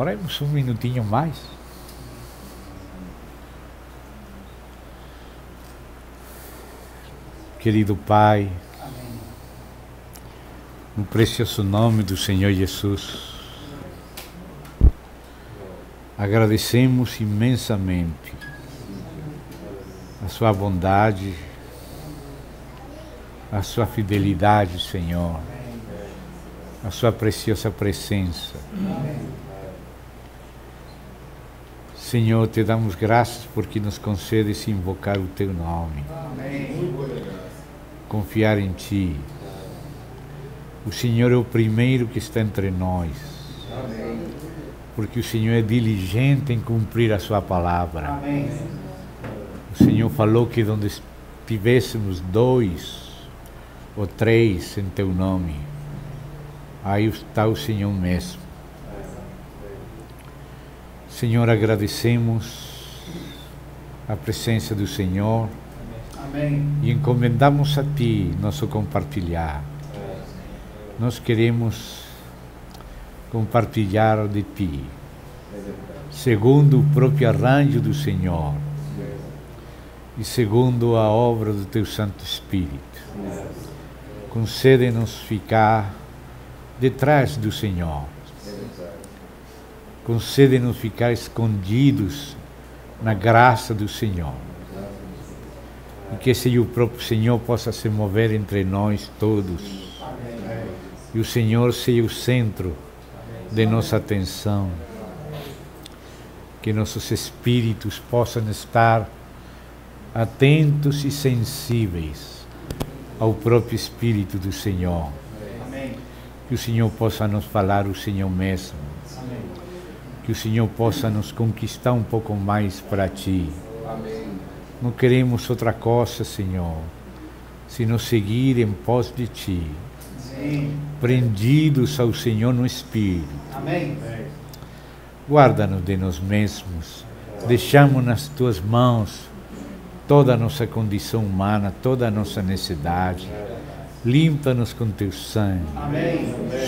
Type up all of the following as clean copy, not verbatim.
Oremos um minutinho mais. Querido Pai, no precioso nome do Senhor Jesus, agradecemos imensamente a sua bondade, a sua fidelidade, Senhor, a sua preciosa presença. Senhor, te damos graças porque nos concedes invocar o teu nome. Confiar em Ti. O Senhor é o primeiro que está entre nós. Porque o Senhor é diligente em cumprir a sua palavra. O Senhor falou que onde estivéssemos 2 ou 3 em Teu nome, aí está o Senhor mesmo. Senhor, agradecemos a presença do Senhor. Amém. E encomendamos a Ti nosso compartilhar. Nós queremos compartilhar de Ti, segundo o próprio arranjo do Senhor e segundo a obra do Teu Santo Espírito. Concede-nos ficar detrás do Senhor. Concede-nos ficar escondidos na graça do Senhor. E que o próprio Senhor possa se mover entre nós todos. E o Senhor seja o centro de nossa atenção. Que nossos espíritos possam estar atentos e sensíveis ao próprio Espírito do Senhor. Que o Senhor possa nos falar o Senhor mesmo. Que o Senhor possa nos conquistar um pouco mais para Ti. Não queremos outra coisa, Senhor, senão seguir em pós de Ti, prendidos ao Senhor no Espírito. Guarda-nos de nós mesmos, deixamos nas Tuas mãos toda a nossa condição humana, toda a nossa necessidade. Limpa-nos com Teu sangue,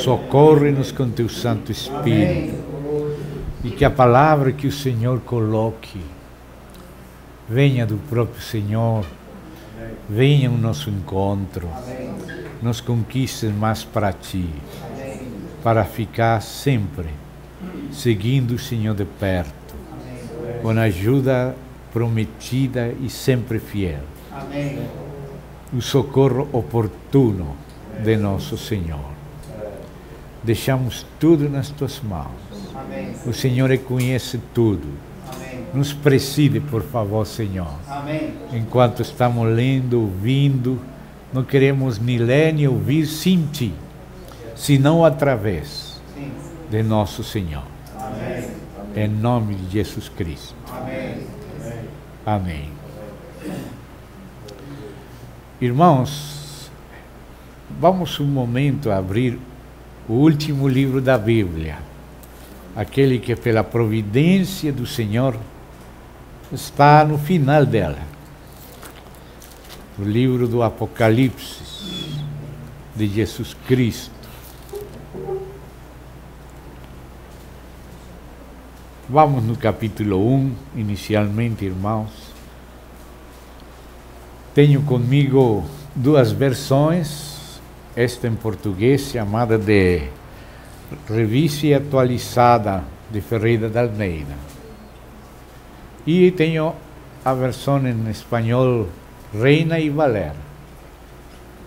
socorre-nos com Teu Santo Espírito, e que a palavra que o Senhor coloque venha do próprio Senhor, venha ao nosso encontro, nos conquiste mais para Ti, para ficar sempre seguindo o Senhor de perto, com a ajuda prometida e sempre fiel. O socorro oportuno de nosso Senhor. Deixamos tudo nas Tuas mãos. O Senhor conhece tudo. Nos preside, por favor, Senhor. Enquanto estamos lendo, ouvindo, não queremos nem ler nem ouvir sem Ti, senão através de nosso Senhor. Em nome de Jesus Cristo. Amém. Irmãos, vamos um momento abrir o último livro da Bíblia, aquele que pela providência do Senhor está no final dela, o livro do Apocalipse de Jesus Cristo. Vamos no capítulo 1, inicialmente, irmãos. Tenho comigo 2 versões, esta em português, chamada de Revista e Atualizada de Ferreira de Almeida. E tenho a versão em espanhol, Reina e Valera.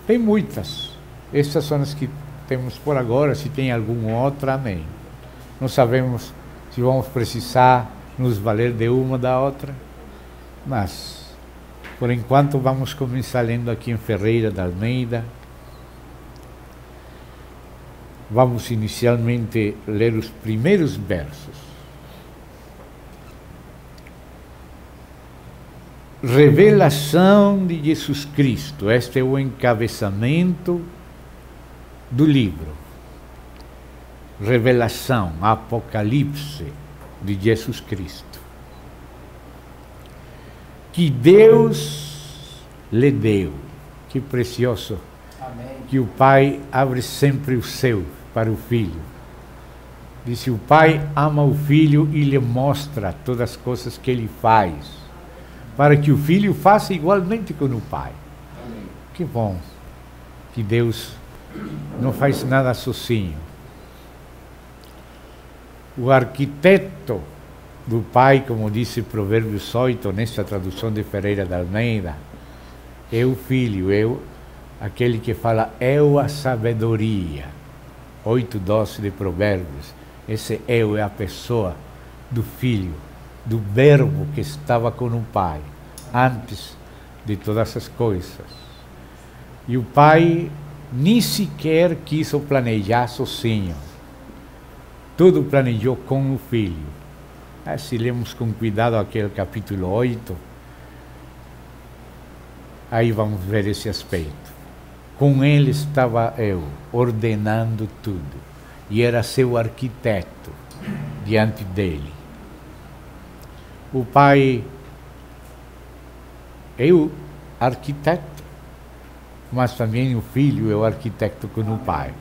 Tem muitas. Estas são as que temos por agora. Se tem alguma outra, amém. Não sabemos se vamos precisar nos valer de uma ou da outra, mas por enquanto vamos começar lendo aqui em Ferreira de Almeida. Vamos inicialmente ler os primeiros versos. Revelação de Jesus Cristo. Este é o encabeçamento do livro. Revelação, Apocalipse de Jesus Cristo. Que Deus lhe deu. Que precioso. Amém. Que o Pai abre sempre o céu para o Filho. Disse, o pai ama o filho e lhe mostra todas as coisas que ele faz, para que o filho faça igualmente com o pai. Que bom que Deus não faz nada sozinho. O arquiteto do pai, como disse Provérbios 8, nessa tradução de Ferreira de Almeida, é o filho, aquele que fala, eu a sabedoria. 8:12 de Provérbios. Esse eu é a pessoa do filho, do verbo que estava com o pai, antes de todas as coisas. E o pai nem sequer quis planejar sozinho. Tudo planejou com o filho. Se lemos com cuidado aquele capítulo 8, aí vamos ver esse aspecto. Com ele estava eu, ordenando tudo. E era seu arquiteto diante dele. O pai é o arquiteto, mas também o filho é o arquiteto com o pai.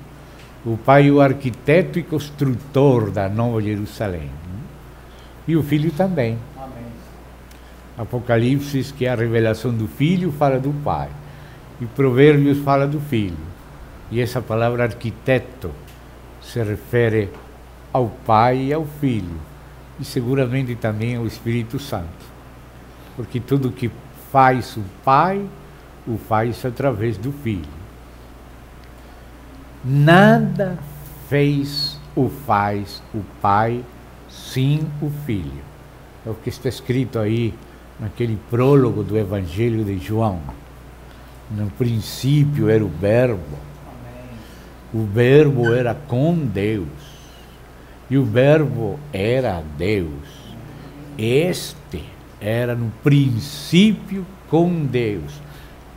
O pai é o arquiteto e construtor da Nova Jerusalém. E o filho também. Amém. Apocalipse, que é a revelação do filho, fala do pai. E Provérbios fala do filho. E essa palavra arquiteto se refere ao pai e ao filho. E seguramente também ao Espírito Santo. Porque tudo que faz o pai, o faz através do filho. Nada fez ou faz o pai sem o filho. É o que está escrito aí naquele prólogo do Evangelho de João. No princípio era o Verbo. O Verbo era com Deus. E o Verbo era Deus. Este era no princípio com Deus.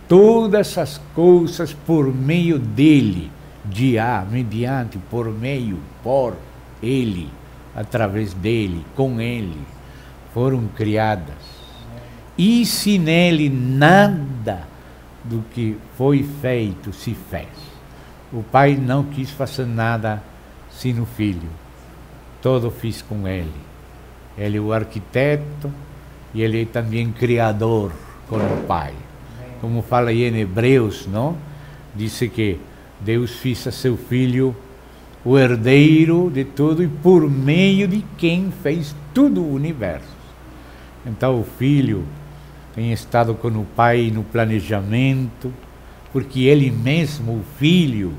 Todas as coisas por meio dele, mediante, por meio, por ele, através dele, com ele, foram criadas. E sem ele nada do que foi feito se fez. O pai não quis fazer nada sem o filho. Todo fiz com ele. Ele é o arquiteto e ele é também criador com o pai. Como fala aí em Hebreus, não? Diz que Deus fez a seu filho o herdeiro de tudo e por meio de quem fez tudo o universo. Então o filho tem estado com o pai no planejamento, porque ele mesmo, o filho,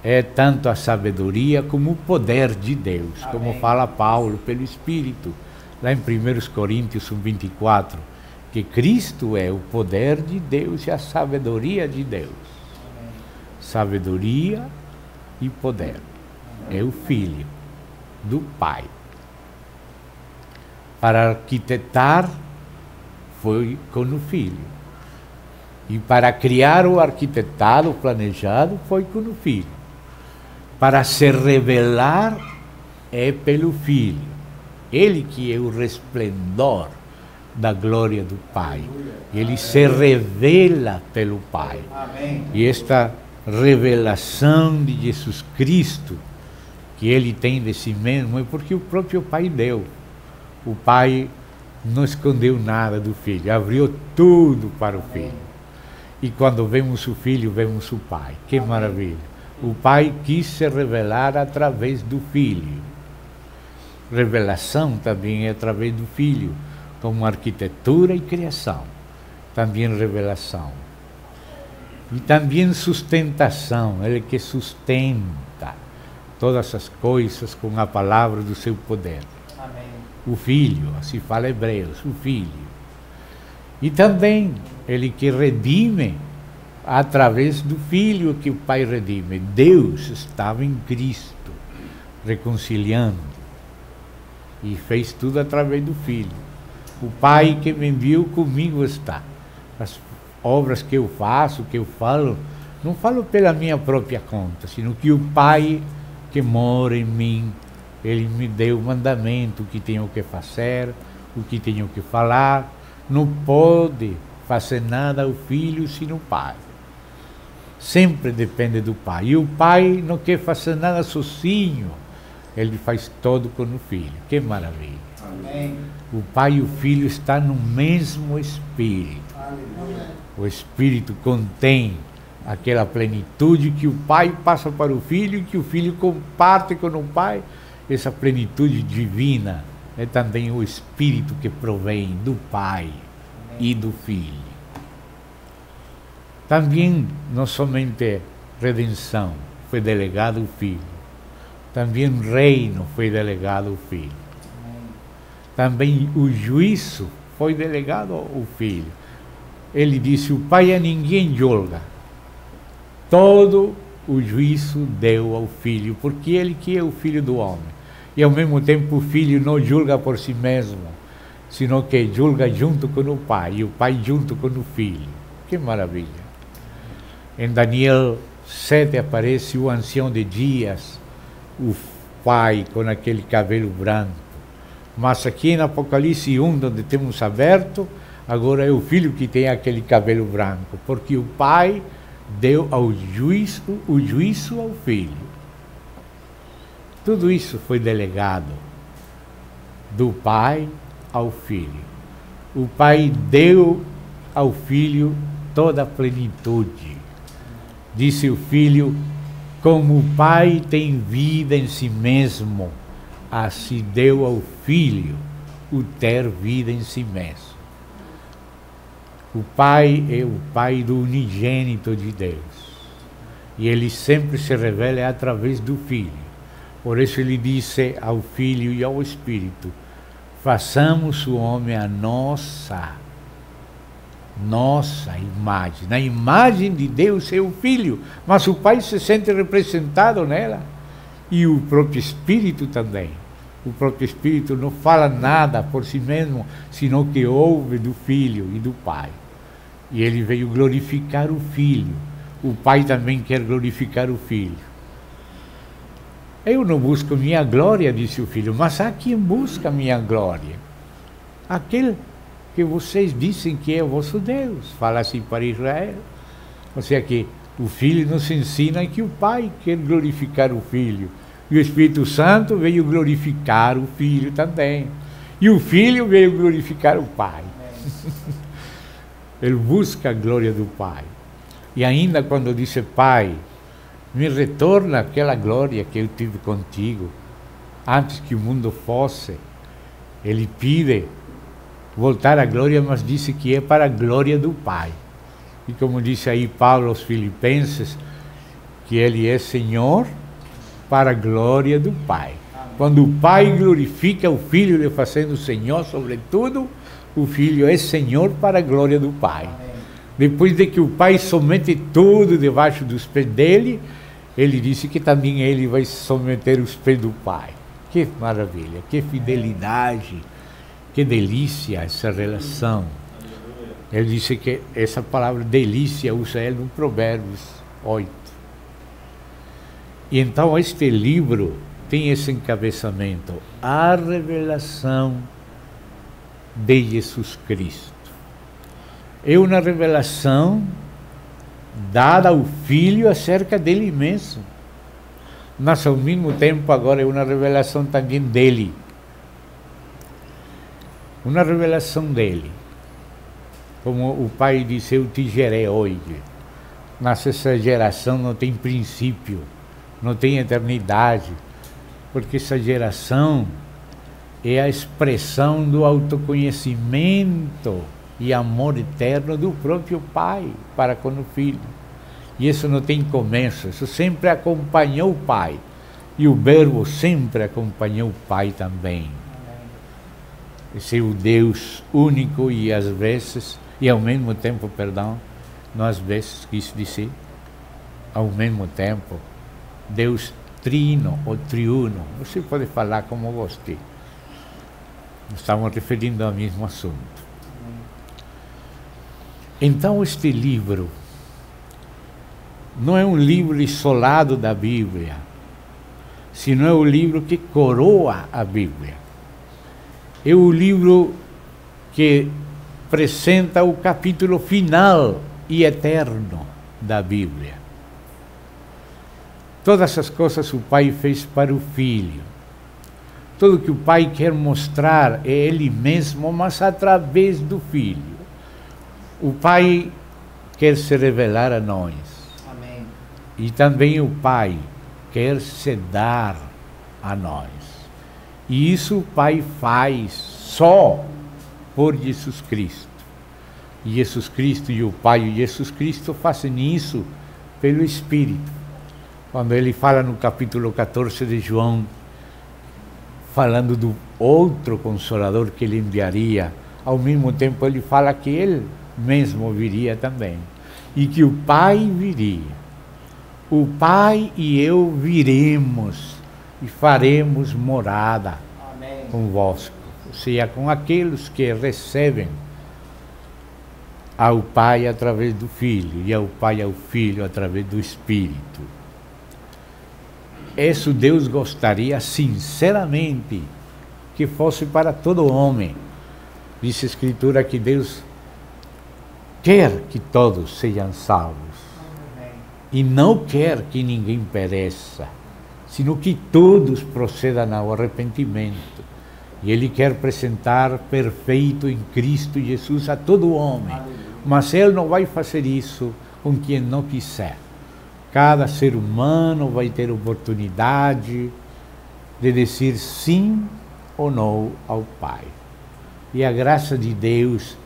é tanto a sabedoria como o poder de Deus. Amém. Como fala Paulo pelo Espírito, lá em 1 Coríntios 1:24, que Cristo é o poder de Deus e a sabedoria de Deus. Amém. Sabedoria e poder. É o filho do pai. Para arquitetar foi com o filho. E para criar o arquitetado, o planejado, foi com o filho. Para se revelar é pelo filho. Ele que é o resplendor da glória do Pai. Ele se revela pelo Pai. Amém. E esta revelação de Jesus Cristo, que ele tem de si mesmo, é porque o próprio Pai deu. O Pai não escondeu nada do Filho, abriu tudo para o Filho. E quando vemos o Filho, vemos o Pai. Que maravilha! O Pai quis se revelar através do Filho. Revelação também é através do Filho, como arquitetura e criação. Também revelação. E também sustentação, ele que sustenta todas as coisas com a palavra do seu poder. Amém. O Filho, assim fala Hebreus, o Filho. E também ele que redime através do Filho que o Pai redime. Deus estava em Cristo, reconciliando, e fez tudo através do Filho. O Pai que me enviou comigo está. As obras que eu faço, que eu falo, não falo pela minha própria conta, sino que o Pai que mora em mim, ele me deu o mandamento, o que tenho que fazer, o que tenho que falar. Não pode fazer nada o Filho sem o Pai. Sempre depende do Pai. E o Pai não quer fazer nada sozinho. Ele faz todo com o Filho. Que maravilha. Amém. O Pai e o Filho estão no mesmo Espírito. Aleluia. O Espírito contém aquela plenitude que o Pai passa para o Filho e que o Filho comparte com o Pai. Essa plenitude divina é também o Espírito que provém do Pai e do Filho. Também não somente redenção foi delegado ao Filho, também reino foi delegado ao Filho. Também o juízo foi delegado ao Filho. Ele disse: o Pai a ninguém julga, todo o juízo deu ao Filho, porque ele que é o Filho do homem. E ao mesmo tempo o Filho não julga por si mesmo, sino que julga junto com o Pai, e o Pai junto com o Filho. Que maravilha! Em Daniel 7 aparece o ancião de dias, o Pai com aquele cabelo branco. Mas aqui em Apocalipse 1, onde temos aberto, agora é o Filho que tem aquele cabelo branco, porque o Pai deu o juízo ao Filho. Tudo isso foi delegado do Pai ao Filho. O Pai deu ao Filho toda a plenitude. Disse o Filho: como o Pai tem vida em si mesmo, assim deu ao Filho o ter vida em si mesmo. O Pai é o Pai do unigênito de Deus. E ele sempre se revela através do Filho. Por isso ele disse ao Filho e ao Espírito: façamos o homem a nossa imagem. Na imagem de Deus é o Filho, mas o Pai se sente representado nela. E o próprio Espírito também. O próprio Espírito não fala nada por si mesmo, senão que ouve do Filho e do Pai. E ele veio glorificar o Filho. O Pai também quer glorificar o Filho. Eu não busco minha glória, disse o Filho, mas há quem busca minha glória. Aquele que vocês dizem que é o vosso Deus. Fala assim para Israel. Ou seja, que o Filho nos ensina que o Pai quer glorificar o Filho. E o Espírito Santo veio glorificar o Filho também. E o Filho veio glorificar o Pai. Ele busca a glória do Pai. E ainda quando disse: Pai, me retorna aquela glória que eu tive contigo, antes que o mundo fosse. Ele pede voltar à glória, mas disse que é para a glória do Pai. E como disse aí Paulo aos Filipenses, que Ele é Senhor para a glória do Pai. Quando o Pai glorifica o Filho, lhe fazendo Senhor sobre tudo, o Filho é Senhor para a glória do Pai. Depois de que o Pai somete tudo debaixo dos pés dele, ele disse que também ele vai someter os pés do Pai. Que maravilha, que fidelidade, que delícia essa relação. Ele disse que essa palavra delícia usa ele no Provérbios 8. E então este livro tem esse encabeçamento: a revelação de Jesus Cristo. É uma revelação dada ao Filho acerca dele mesmo, mas ao mesmo tempo agora é uma revelação também dele. Uma revelação dele. Como o Pai disse: eu te gerei hoje. Mas essa geração não tem princípio, não tem eternidade, porque essa geração é a expressão do autoconhecimento e amor eterno do próprio Pai para com o Filho. E isso não tem começo, isso sempre acompanhou o Pai. E o Verbo sempre acompanhou o Pai também. Esse é o Deus único e às vezes, e ao mesmo tempo, perdão, não às vezes, quis dizer, ao mesmo tempo, Deus trino ou triuno. Você pode falar como você. Estamos referindo ao mesmo assunto. Então este livro não é um livro isolado da Bíblia, sino é o livro que coroa a Bíblia. É o livro que apresenta o capítulo final e eterno da Bíblia. Todas as coisas o Pai fez para o Filho, Tudo que o Pai quer mostrar é Ele mesmo, mas através do Filho. O Pai quer se revelar a nós. Amém. E também o Pai quer se dar a nós. E isso o Pai faz só por Jesus Cristo. E Jesus Cristo e o Pai e Jesus Cristo fazem isso pelo Espírito. Quando ele fala no capítulo 14 de João, falando do outro Consolador que ele enviaria, ao mesmo tempo ele fala que ele mesmo viria também. E que o Pai viria. O Pai e eu viremos e faremos morada. Amém. Convosco. Ou seja, com aqueles que recebem ao Pai através do Filho e ao Pai ao Filho através do Espírito. Isso Deus gostaria sinceramente que fosse para todo homem. Diz a Escritura que Deus quer que todos sejam salvos. Amém. E não quer que ninguém pereça, sino que todos procedam ao arrependimento. E Ele quer apresentar perfeito em Cristo Jesus a todo homem. Mas Ele não vai fazer isso com quem não quiser. Cada ser humano vai ter oportunidade de dizer sim ou não ao Pai. E a graça de Deus,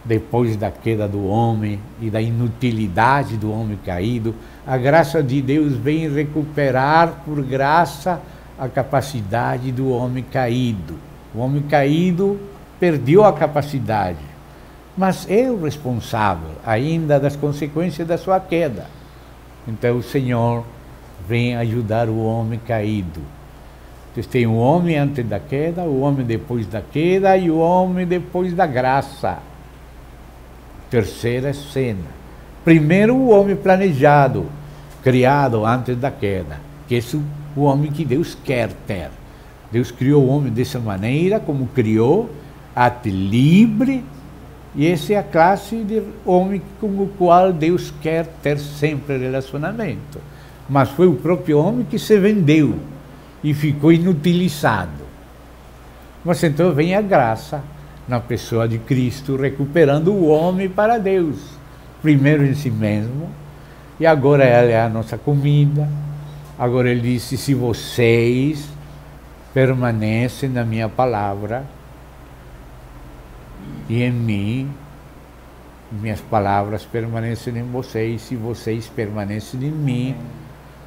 depois da queda do homem e da inutilidade do homem caído, a graça de Deus vem recuperar por graça a capacidade do homem caído. O homem caído perdeu a capacidade, mas é o responsável ainda das consequências da sua queda. Então o Senhor vem ajudar o homem caído. Então, tem o homem antes da queda, o homem depois da queda e o homem depois da graça. Terceira cena. Primeiro o homem planejado, criado antes da queda, que é o homem que Deus quer ter. Deus criou o homem dessa maneira, como criou, até livre, e essa é a classe de homem com o qual Deus quer ter sempre relacionamento. Mas foi o próprio homem que se vendeu e ficou inutilizado. Mas então vem a graça na pessoa de Cristo, recuperando o homem para Deus. Primeiro em si mesmo, e agora ela é a nossa comida. Agora ele disse, se vocês permanecem na minha palavra e em mim, minhas palavras permanecem em vocês, se vocês permanecem em mim,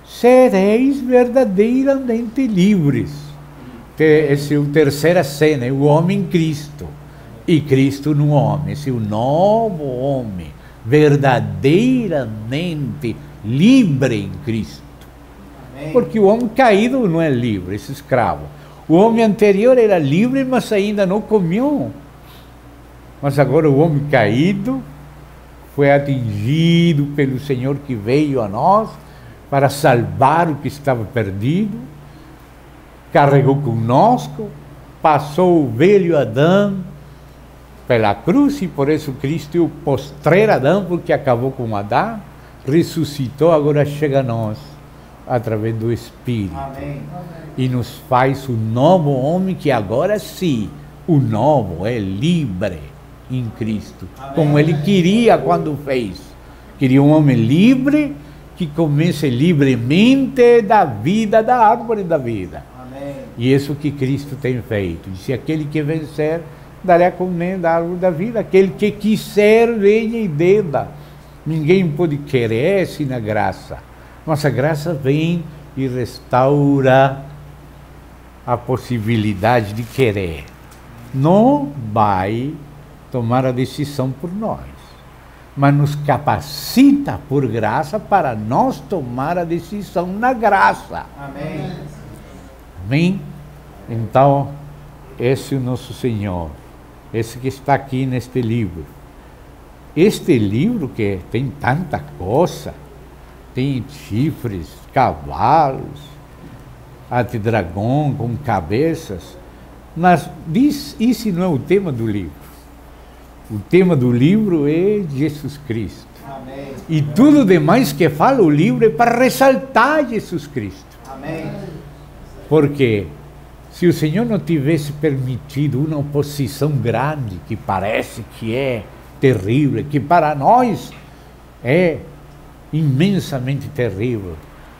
sereis verdadeiramente livres. Essa é a terceira cena, é o homem em Cristo, e Cristo no homem, esse é o novo homem, verdadeiramente livre em Cristo. Amém. Porque o homem caído não é livre, esse escravo. O homem anterior era livre, mas ainda não comeu. Mas agora o homem caído foi atingido pelo Senhor que veio a nós para salvar o que estava perdido, carregou conosco, passou o velho Adão pela cruz, e por isso Cristo é o postreiro Adão, porque acabou com Adão, ressuscitou, agora chega a nós, através do Espírito. Amém. E nos faz o novo homem, que agora sim, o novo é livre em Cristo. Amém. Como Ele queria quando fez. Queria um homem livre, que comece livremente da vida, da árvore da vida. Amém. E isso que Cristo tem feito. Disse, aquele que vencer, dará a comer da árvore da vida. Aquele que quiser, venha e beba. Ninguém pode querer sem a graça. Mas a graça vem e restaura a possibilidade de querer. Não vai tomar a decisão por nós, mas nos capacita por graça para nós tomar a decisão na graça. Amém. Amém? Então, esse é o nosso Senhor, esse que está aqui neste livro. Este livro que tem tanta coisa, tem chifres, cavalos, até dragão com cabeças, mas isso não é o tema do livro. O tema do livro é Jesus Cristo. Amém. E tudo demais que fala o livro é para ressaltar Jesus Cristo. Amém. Porque Se o Senhor não tivesse permitido uma oposição grande, que parece que é terrível, que para nós é imensamente terrível,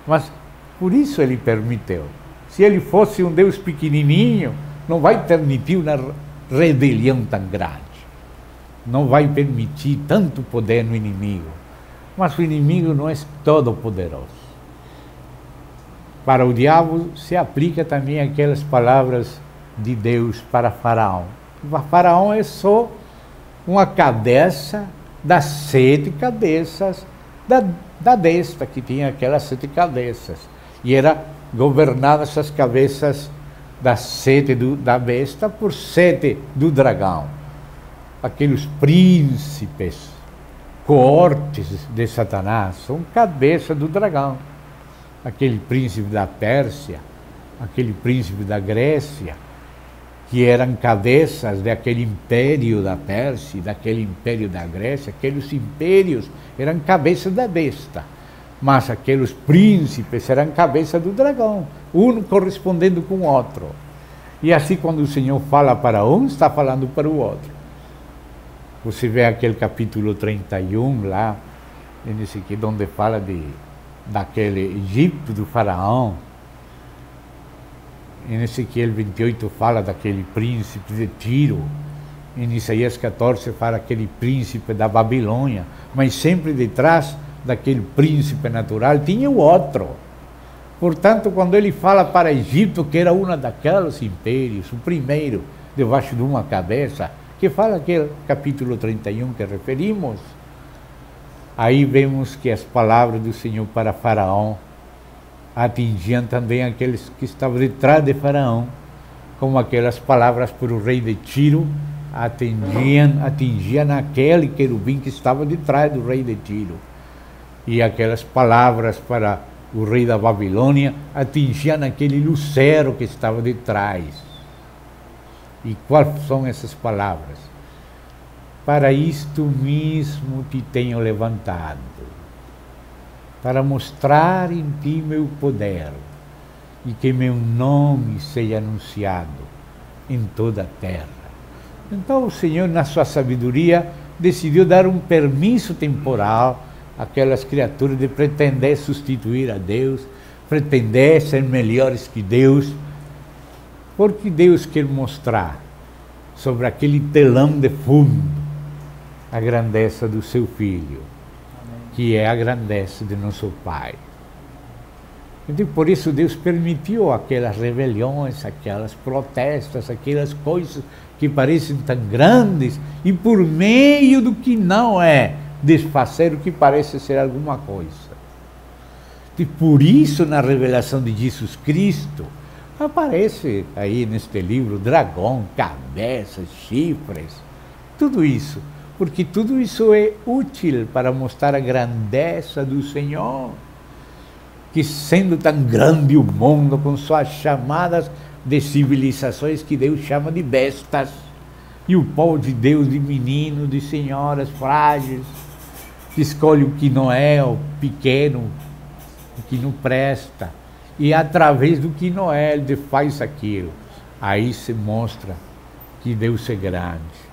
mas por isso Ele permitiu. Se Ele fosse um Deus pequenininho, não vai permitir uma rebelião tão grande. Não vai permitir tanto poder no inimigo. Mas o inimigo não é todo poderoso. Para o diabo se aplica também aquelas palavras de Deus para Faraó. Faraó é só uma cabeça das 7 cabeças da besta, que tinha aquelas 7 cabeças. E era governada essas cabeças das 7 da besta por 7 do dragão. Aqueles príncipes, coortes de Satanás, são cabeça do dragão. Aquele príncipe da Pérsia, aquele príncipe da Grécia, que eram cabeças daquele império da Pérsia, daquele império da Grécia, aqueles impérios eram cabeças da besta, mas aqueles príncipes eram cabeça do dragão, um correspondendo com o outro. E assim, quando o Senhor fala para um, está falando para o outro. Você vê aquele capítulo 31 lá, nesse aqui, onde fala daquele Egito do Faraó. Em Ezequiel 28 fala daquele príncipe de Tiro. Em Isaías 14 fala aquele príncipe da Babilônia. Mas sempre detrás daquele príncipe natural tinha o outro. Portanto, quando ele fala para Egito, que era uma daqueles impérios, o primeiro, debaixo de uma cabeça, que fala aquele capítulo 31 que referimos, aí vemos que as palavras do Senhor para Faraó atingiam também aqueles que estavam detrás de Faraó, como aquelas palavras para o rei de Tiro atingiam aquele querubim que estava detrás do rei de Tiro. E aquelas palavras para o rei da Babilônia atingiam aquele lucero que estava detrás. E quais são essas palavras? Para isto mesmo te tenho levantado, para mostrar em ti meu poder, e que meu nome seja anunciado em toda a terra. Então o Senhor, na sua sabedoria, decidiu dar um permisso temporal àquelas criaturas de pretender substituir a Deus, pretender ser melhores que Deus, porque Deus quer mostrar sobre aquele telão de fundo a grandeza do seu Filho, que é a grandeza de nosso Pai. Então, por isso Deus permitiu aquelas rebeliões, aquelas protestas, aquelas coisas que parecem tão grandes, e por meio do que não é, desfazer o que parece ser alguma coisa. E por isso, na revelação de Jesus Cristo, aparece aí neste livro dragão, cabeças, chifres, tudo isso, porque tudo isso é útil para mostrar a grandeza do Senhor, que sendo tão grande o mundo, com suas chamadas de civilizações que Deus chama de bestas, e o povo de Deus de meninos, de senhoras frágeis, que escolhe o que não é, o pequeno, o que não presta, e através do que não é, ele faz aquilo. Aí se mostra que Deus é grande.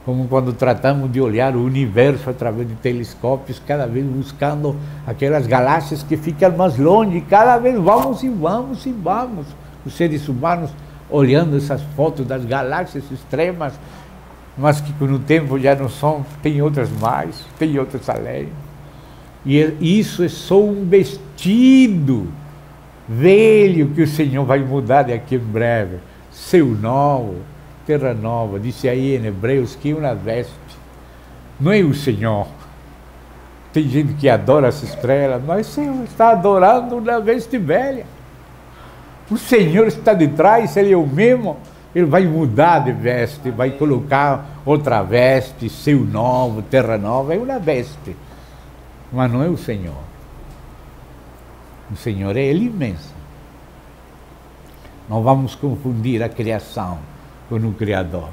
Como quando tratamos de olhar o universo através de telescópios, cada vez buscando aquelas galáxias que ficam mais longe, cada vez vamos e vamos e vamos. Os seres humanos olhando essas fotos das galáxias extremas, mas que com o tempo já não são, tem outras mais, tem outras além. E isso é só um vestido velho que o Senhor vai mudar daqui em breve. Céu novo, terra nova, disse aí em Hebreus que uma veste, não é o Senhor. Tem gente que adora as estrelas, mas o Senhor está adorando uma veste velha. O Senhor está de trás, Ele é o mesmo, Ele vai mudar de veste, vai colocar outra veste, céu novo, terra nova, é uma veste, mas não é o Senhor. O Senhor é Ele mesmo. Não vamos confundir a criação com o Criador.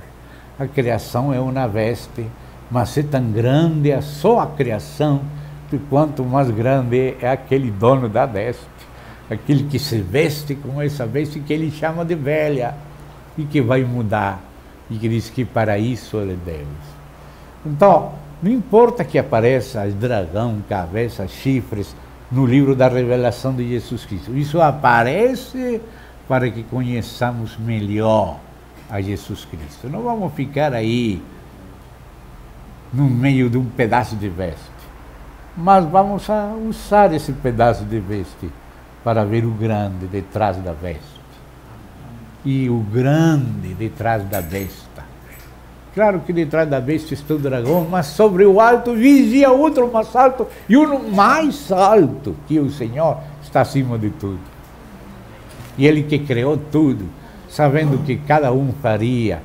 A criação é uma veste, mas é tão grande só a criação, que quanto mais grande é aquele dono da veste. aquele que se veste com essa veste que ele chama de velha e que vai mudar, e que diz que para isso ele é Deus. Então, não importa que apareça dragão, cabeça, chifres no livro da revelação de Jesus Cristo, isso aparece para que conheçamos melhor a Jesus Cristo. Não vamos ficar aí no meio de um pedaço de veste, mas vamos a usar esse pedaço de veste para ver o grande detrás da veste. E o grande detrás da besta. Claro que detrás da besta está o dragão, mas sobre o alto vigia outro mais alto, e um mais alto que o Senhor está acima de tudo. E Ele que criou tudo, sabendo que cada um faria,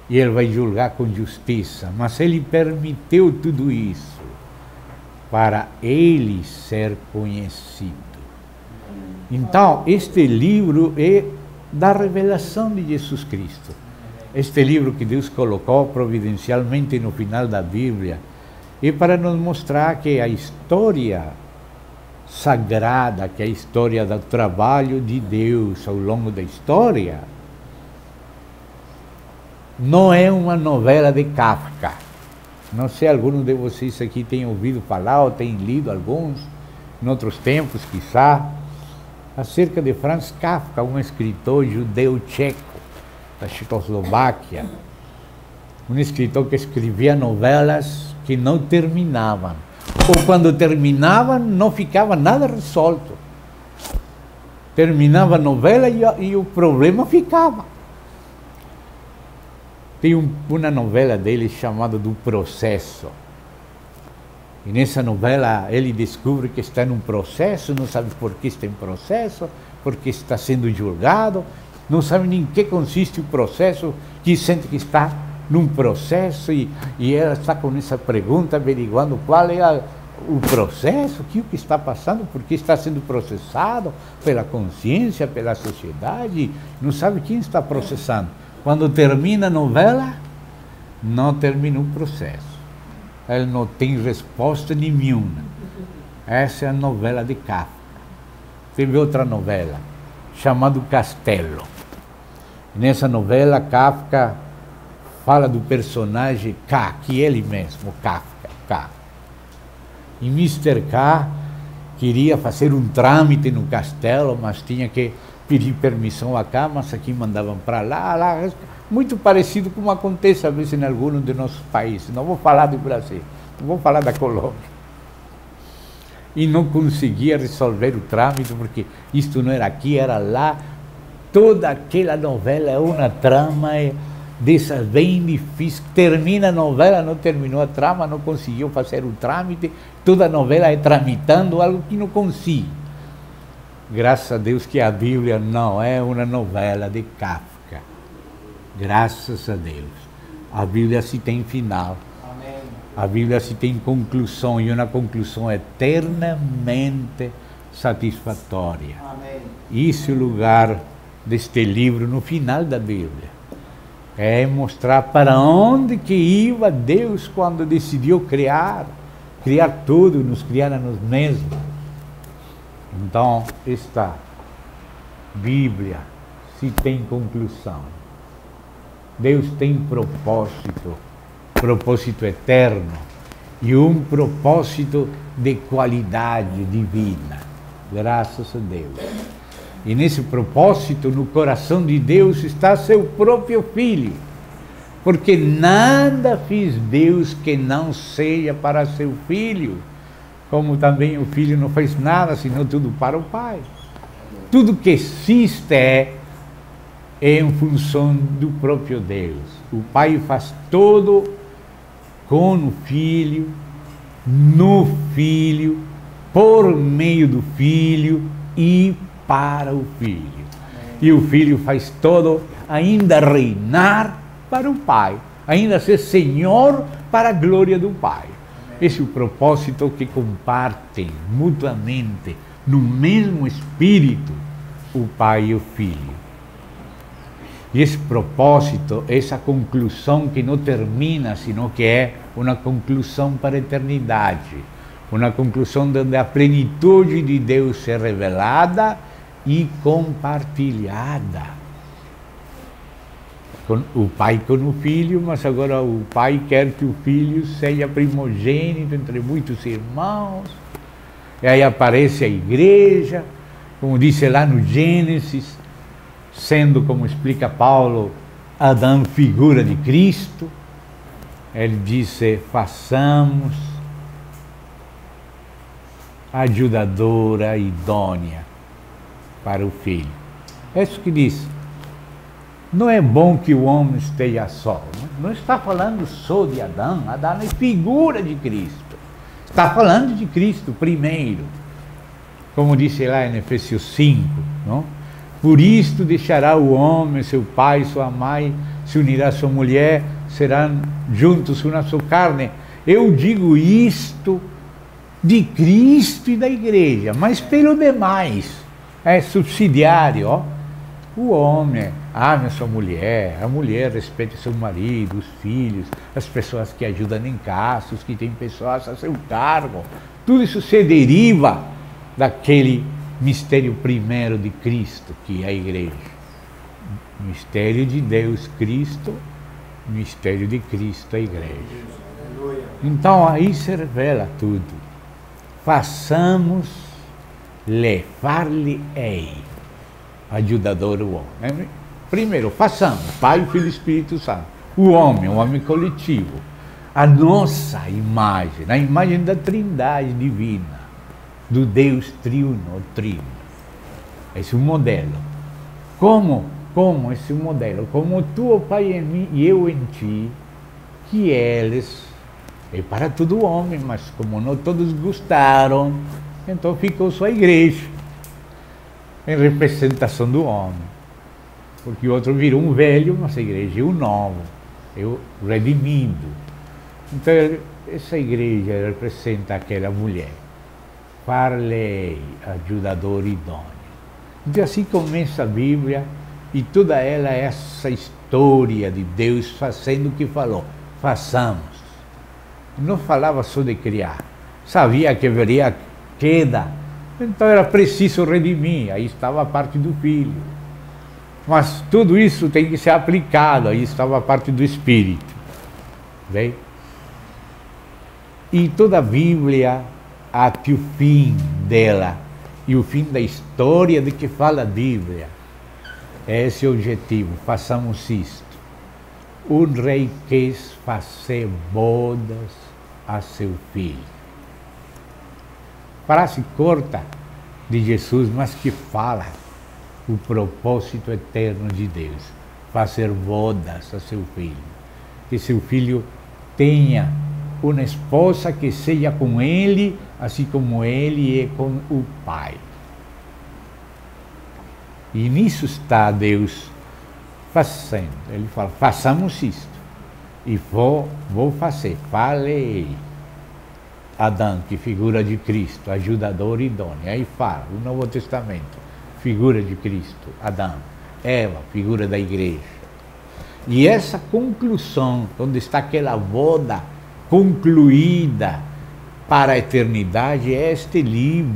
e Ele vai julgar com justiça, mas Ele permitiu tudo isso para Ele ser conhecido. Então, este livro é da revelação de Jesus Cristo. Este livro que Deus colocou providencialmente no final da Bíblia é para nos mostrar que a história sagrada, que é a história do trabalho de Deus ao longo da história, não é uma novela de Kafka. Não sei, alguns de vocês aqui têm ouvido falar ou têm lido alguns, em outros tempos, quizá, acerca de Franz Kafka, um escritor judeu tcheco, da Tchecoslováquia. Um escritor que escrevia novelas que não terminavam. Ou quando terminavam, não ficava nada resolto. Terminava a novela e o problema ficava. Tem uma novela dele chamada Do Processo. E nessa novela ele descobre que está num processo, não sabe por que está em processo, porque está sendo julgado, não sabe nem em que consiste o processo, que sente que está num processo e ela está com essa pergunta, averiguando qual é o processo, o que está passando, porque está sendo processado pela consciência, pela sociedade, não sabe quem está processando. Quando termina a novela, não termina o processo. Ele não tem resposta nenhuma. Essa é a novela de Kafka. Teve outra novela, chamada Castelo. Nessa novela, Kafka fala do personagem K, que é ele mesmo, Kafka, K. E Mr. K queria fazer um trâmite no castelo, mas tinha que pedir permissão a cá, mas aqui mandavam para lá, muito parecido com acontece às vezes em alguns de nossos países. Não vou falar do Brasil, não vou falar da Colômbia. E não conseguia resolver o trâmite, porque isto não era aqui, era lá. Toda aquela novela é uma trama dessas bem difícil. Termina a novela, não terminou a trama, não conseguiu fazer o trâmite. Toda a novela é tramitando algo que não consigo. Graças a Deus que a Bíblia não é uma novela de Kafka. Graças a Deus. A Bíblia se tem final. Amém. A Bíblia se tem conclusão, e uma conclusão eternamente satisfatória. Amém. Isso é o lugar deste livro no final da Bíblia. É mostrar para onde que ia Deus quando decidiu criar tudo, nos criar a nós mesmos. Então, esta Bíblia se tem conclusão. Deus tem propósito eterno, e um propósito de qualidade divina. Graças a Deus. E nesse propósito, no coração de Deus, está seu próprio Filho. Porque nada fez Deus que não seja para seu Filho. Como também o Filho não fez nada, senão tudo para o Pai. Tudo que existe é em função do próprio Deus. O Pai faz tudo com o Filho, no Filho, por meio do Filho e para o Filho. E o Filho faz todo, ainda reinar para o Pai, ainda ser Senhor para a glória do Pai. Esse é o propósito que compartem mutuamente, no mesmo Espírito, o Pai e o Filho. E esse propósito, essa conclusão que não termina, sino que é uma conclusão para a eternidade. Uma conclusão onde a plenitude de Deus é revelada e compartilhada. O pai com o filho, mas agora o pai quer que o filho seja primogênito entre muitos irmãos. E aí aparece a igreja, como disse lá no Gênesis, sendo, como explica Paulo, Adão figura de Cristo. Ele disse, façamos ajudadora idônea para o filho. É isso que diz. Não é bom que o homem esteja só. Não está falando só de Adão. Adão é figura de Cristo. Está falando de Cristo primeiro. Como disse lá em Efésios 5. Não? Por isto deixará o homem, seu pai, sua mãe, se unirá à sua mulher, serão juntos uma só carne. Eu digo isto de Cristo e da igreja, mas pelo demais é subsidiário, ó. O homem ame a sua mulher, a mulher respeita seu marido, os filhos, as pessoas que ajudam em casa, os que têm pessoas a seu cargo. Tudo isso se deriva daquele mistério primeiro de Cristo, que é a igreja. Mistério de Deus, Cristo, mistério de Cristo, a igreja. Então aí se revela tudo. Façamos, levar-lhe-ei, ajudador o homem. Primeiro, façamos, Pai, Filho e Espírito Santo. O homem coletivo. A nossa imagem, a imagem da Trindade divina, do Deus triuno, trino. Esse é o modelo. Como esse modelo? Como tu, ó Pai, em mim e eu em ti, que eles é para todo homem, mas como não todos gostaram, então ficou só a igreja, em representação do homem. Porque o outro virou um velho, mas a igreja é o novo, é o redimido. Então, essa igreja representa aquela mulher. Far-lhe ajudador idôneo. Então, assim começa a Bíblia, e toda ela é essa história de Deus fazendo o que falou. Façamos. Não falava só de criar. Sabia que haveria queda. Então era preciso redimir. Aí estava a parte do Filho. Mas tudo isso tem que ser aplicado. Aí estava a parte do Espírito. Bem? E toda a Bíblia, até o fim dela, e o fim da história de que fala a Bíblia, é esse o objetivo. Façamos isto. O rei quis fazer bodas a seu filho. Frase curta de Jesus, mas que fala o propósito eterno de Deus. Fazer bodas a seu filho. Que seu filho tenha uma esposa que seja com ele, assim como ele é com o Pai. E nisso está Deus fazendo. Ele fala, façamos isto. E vou fazer. Falei. Adão, que figura de Cristo, ajudador idôneo. Aí fala, o Novo Testamento, figura de Cristo, Adão. Eva, figura da igreja. E essa conclusão, onde está aquela boda concluída para a eternidade, é este livro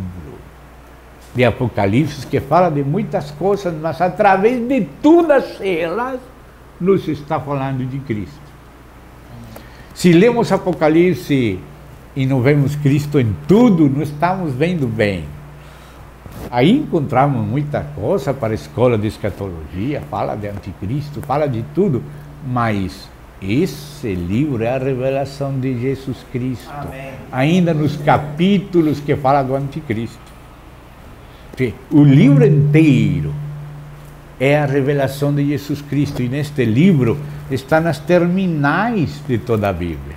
de Apocalipse, que fala de muitas coisas, mas através de todas elas, nos está falando de Cristo. Se lemos Apocalipse e não vemos Cristo em tudo, não estamos vendo bem. Aí encontramos muita coisa para a escola de escatologia, fala de anticristo, fala de tudo, mas esse livro é a revelação de Jesus Cristo. Amém. Ainda nos capítulos que fala do anticristo. O livro inteiro é a revelação de Jesus Cristo, e neste livro está nas terminais de toda a Bíblia.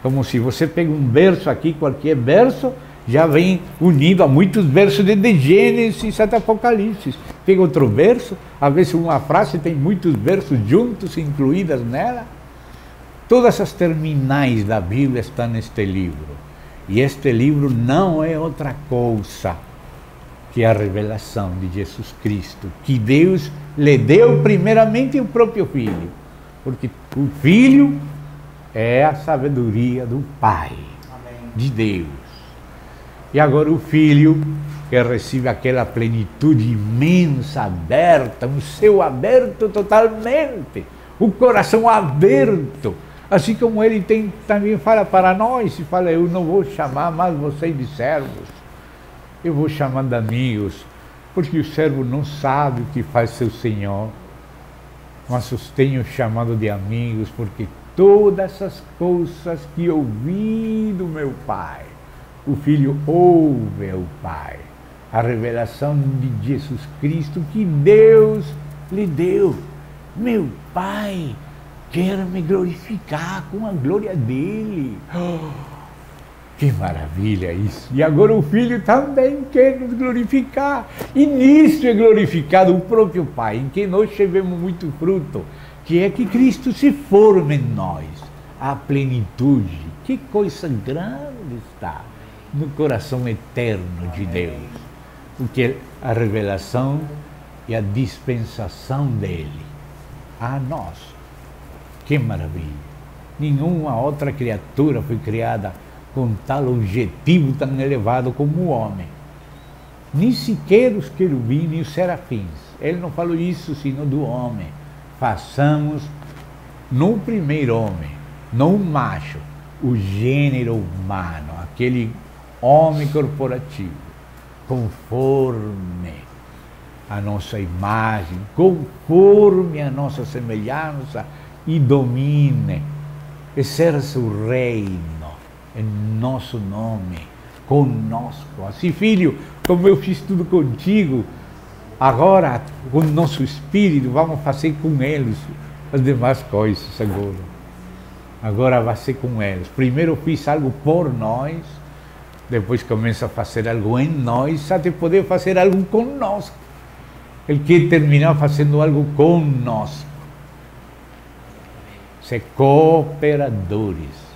Como se você pega um verso aqui, qualquer verso, já vem unido a muitos versos de Gênesis até Apocalipse. Pega outro verso, às vezes uma frase tem muitos versos juntos, incluídas nela. Todas as terminais da Bíblia estão neste livro. E este livro não é outra coisa que a revelação de Jesus Cristo, que Deus lhe deu primeiramente o próprio Filho, porque o Filho é a sabedoria do Pai, amém, de Deus. E agora o Filho que recebe aquela plenitude imensa, aberta, um céu aberto totalmente, o coração aberto. Assim como ele também fala para nós, e fala, eu não vou chamar mais vocês de servos, eu vou chamar de amigos, porque o servo não sabe o que faz seu Senhor, mas os tenho chamado de amigos, porque todas essas coisas que ouvi do meu Pai, o Filho ouve ao Pai. A revelação de Jesus Cristo que Deus lhe deu. Meu Pai quer me glorificar com a glória dele. Oh, que maravilha isso! E agora o Filho também quer nos glorificar. E nisso é glorificado o próprio Pai, em que nós tivemos muito fruto, que é que Cristo se forme em nós. A plenitude. Que coisa grande está no coração eterno de Deus. Porque a revelação e a dispensação dele a nós. Que maravilha! Nenhuma outra criatura foi criada com tal objetivo tão elevado como o homem. Nem sequer os querubins e os serafins. Ele não falou isso, sino do homem. Façamos no primeiro homem, no macho, o gênero humano, aquele homem corporativo, conforme a nossa imagem, conforme a nossa semelhança, e domine, exerça o reino em nosso nome, conosco. Assim, filho, como eu fiz tudo contigo, agora, com o nosso espírito, vamos fazer com eles as demais coisas agora. Agora vai ser com eles. Primeiro fiz algo por nós, depois começa a fazer algo em nós, até poder fazer algo conosco. Ele quer terminar fazendo algo conosco. Ser cooperadores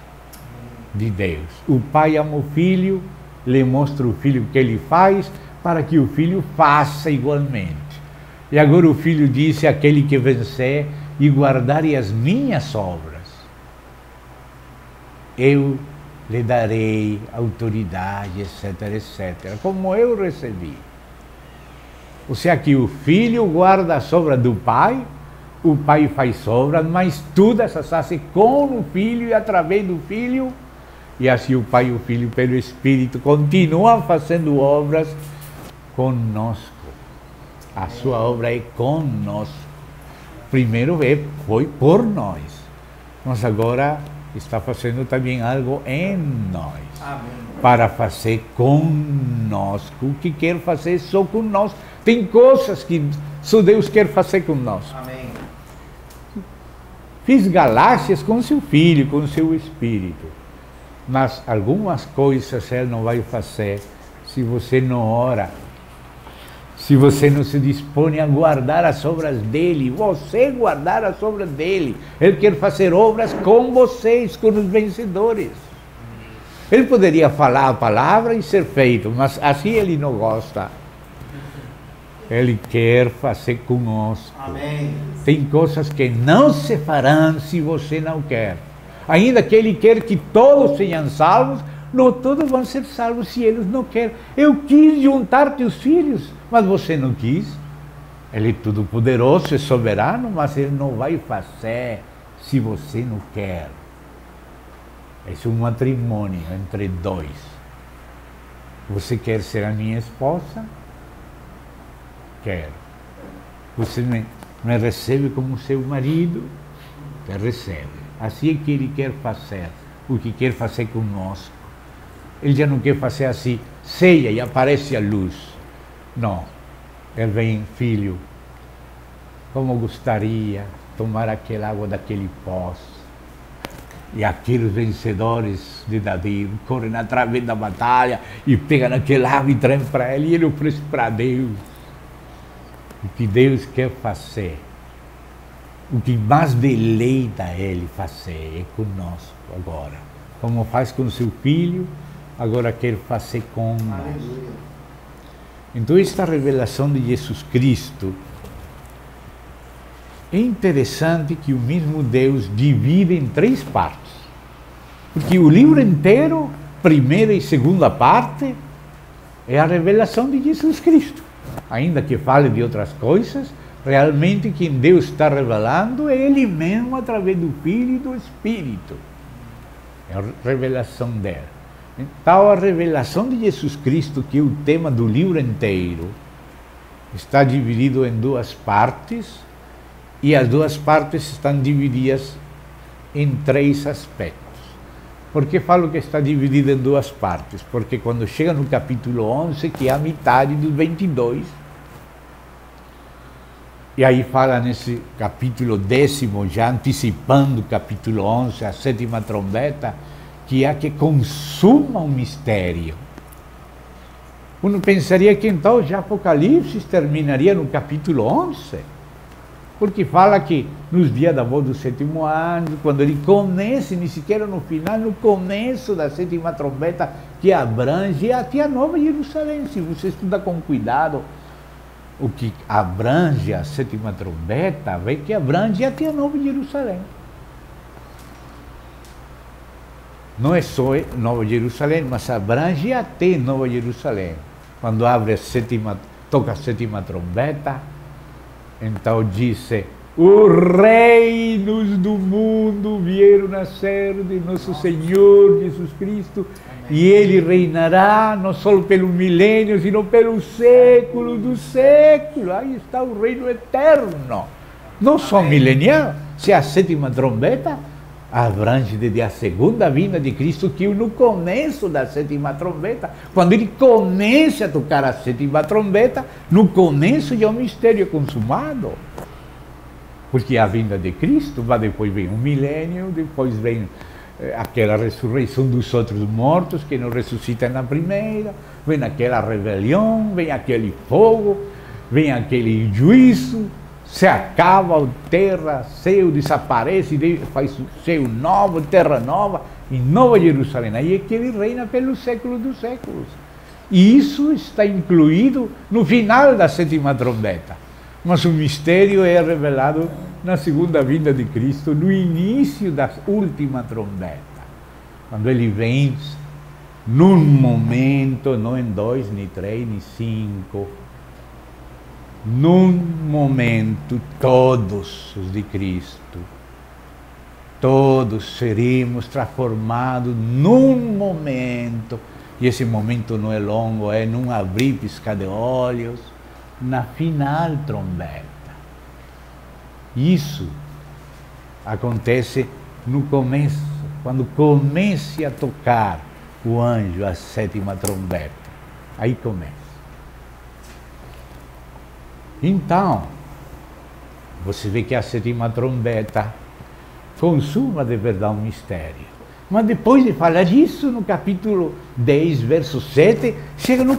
de Deus. O Pai ama o Filho, lhe mostra o Filho o que ele faz, para que o Filho faça igualmente. E agora o Filho disse, aquele que vencer e guardar as minhas obras, eu lhe darei autoridade, etc, etc, como eu recebi. Ou seja, que o Filho guarda as obras do Pai, o Pai faz obras, mas todas as fazem com o Filho e através do Filho, e assim o Pai e o Filho, pelo Espírito, continuam fazendo obras conosco. A sua obra é conosco. Primeiro foi por nós, mas agora está fazendo também algo em nós. Amém. Para fazer conosco o que quer fazer só conosco. Tem coisas que só Deus quer fazer conosco. Amém. Fiz galáxias com seu Filho, com seu Espírito, mas algumas coisas Ele não vai fazer se você não ora, se você não se dispõe a guardar as obras dele. Você guardar as obras dele. Ele quer fazer obras com vocês, com os vencedores. Ele poderia falar a palavra e ser feito, mas assim ele não gosta. Ele quer fazer conosco. Amém. Tem coisas que não se farão se você não quer. Ainda que ele quer que todos sejam salvos, não todos vão ser salvos se eles não querem. Eu quis juntar teus filhos, mas você não quis. Ele é todo poderoso, é soberano, mas ele não vai fazer se você não quer. Esse é um matrimônio entre dois. Você quer ser a minha esposa? Quero. Você me recebe como seu marido? Te recebe. Assim é que ele quer fazer, o que quer fazer conosco. Ele já não quer fazer assim, ceia e aparece a luz. Não. Ele vem, filho, como gostaria tomar aquela água daquele poço. E aqueles vencedores de Davi correm através da batalha e pegam aquela água e trazem para ele, e ele oferece para Deus. O que Deus quer fazer, o que mais deleita ele fazer é conosco agora. Como faz com seu filho, agora quer fazer com nós. Então esta revelação de Jesus Cristo, é interessante que o mesmo Deus divide em 3 partes. Porque o livro inteiro, primeira e segunda parte, é a revelação de Jesus Cristo. Ainda que fale de outras coisas, realmente quem Deus está revelando é Ele mesmo através do Filho e do Espírito. É a revelação dele. Então a revelação de Jesus Cristo, que é o tema do livro inteiro, está dividido em duas partes, e as duas partes estão divididas em três aspectos. Por que falo que está dividido em duas partes? Porque quando chega no capítulo 11, que é a metade do 22, e aí fala nesse capítulo 10º, já antecipando o capítulo 11, a 7ª trombeta, que é que consuma o mistério. Uno pensaria que então já Apocalipse terminaria no capítulo 11, porque fala que nos dias da voz do 7º anjo, quando ele começa, nem sequer no final, no começo da 7ª trombeta, que abrange até a Nova Jerusalém. Se você estuda com cuidado o que abrange a 7ª trombeta, vê que abrange até a Nova Jerusalém. Não é só Nova Jerusalém, mas abrange até Nova Jerusalém. Quando abre toca a 7ª trombeta, então diz: os reinos do mundo vieram nascer de nosso Senhor Jesus Cristo, e Ele reinará não só pelo milênio, sino pelo século dos séculos. Aí está o reino eterno, não só milenial. Se a 7ª trombeta abrange desde a segunda vinda de Cristo, que no começo da 7ª trombeta, quando ele começa a tocar a 7ª trombeta, no começo já é um mistério consumado. Porque a vinda de Cristo, depois vem um milênio, depois vem aquela ressurreição dos outros mortos, que não ressuscitam na primeira, vem aquela rebelião, vem aquele fogo, vem aquele juízo, se acaba a terra, céu desaparece, Deus faz céu novo, terra nova, e Nova Jerusalém. Aí é que ele reina pelos séculos dos séculos. E isso está incluído no final da 7ª trombeta. Mas o mistério é revelado na segunda vinda de Cristo, no início da última trombeta. Quando ele vem num momento, não em 2, nem 3, nem 5, num momento, todos os de Cristo, todos seremos transformados num momento, e esse momento não é longo, é num abrir e piscar de olhos, na final trombeta. Isso acontece no começo, quando comece a tocar o anjo a 7ª trombeta. Aí começa. Então, você vê que a 7ª trombeta consuma de verdade um mistério. Mas depois de falar isso, no capítulo 10, verso 7, chega no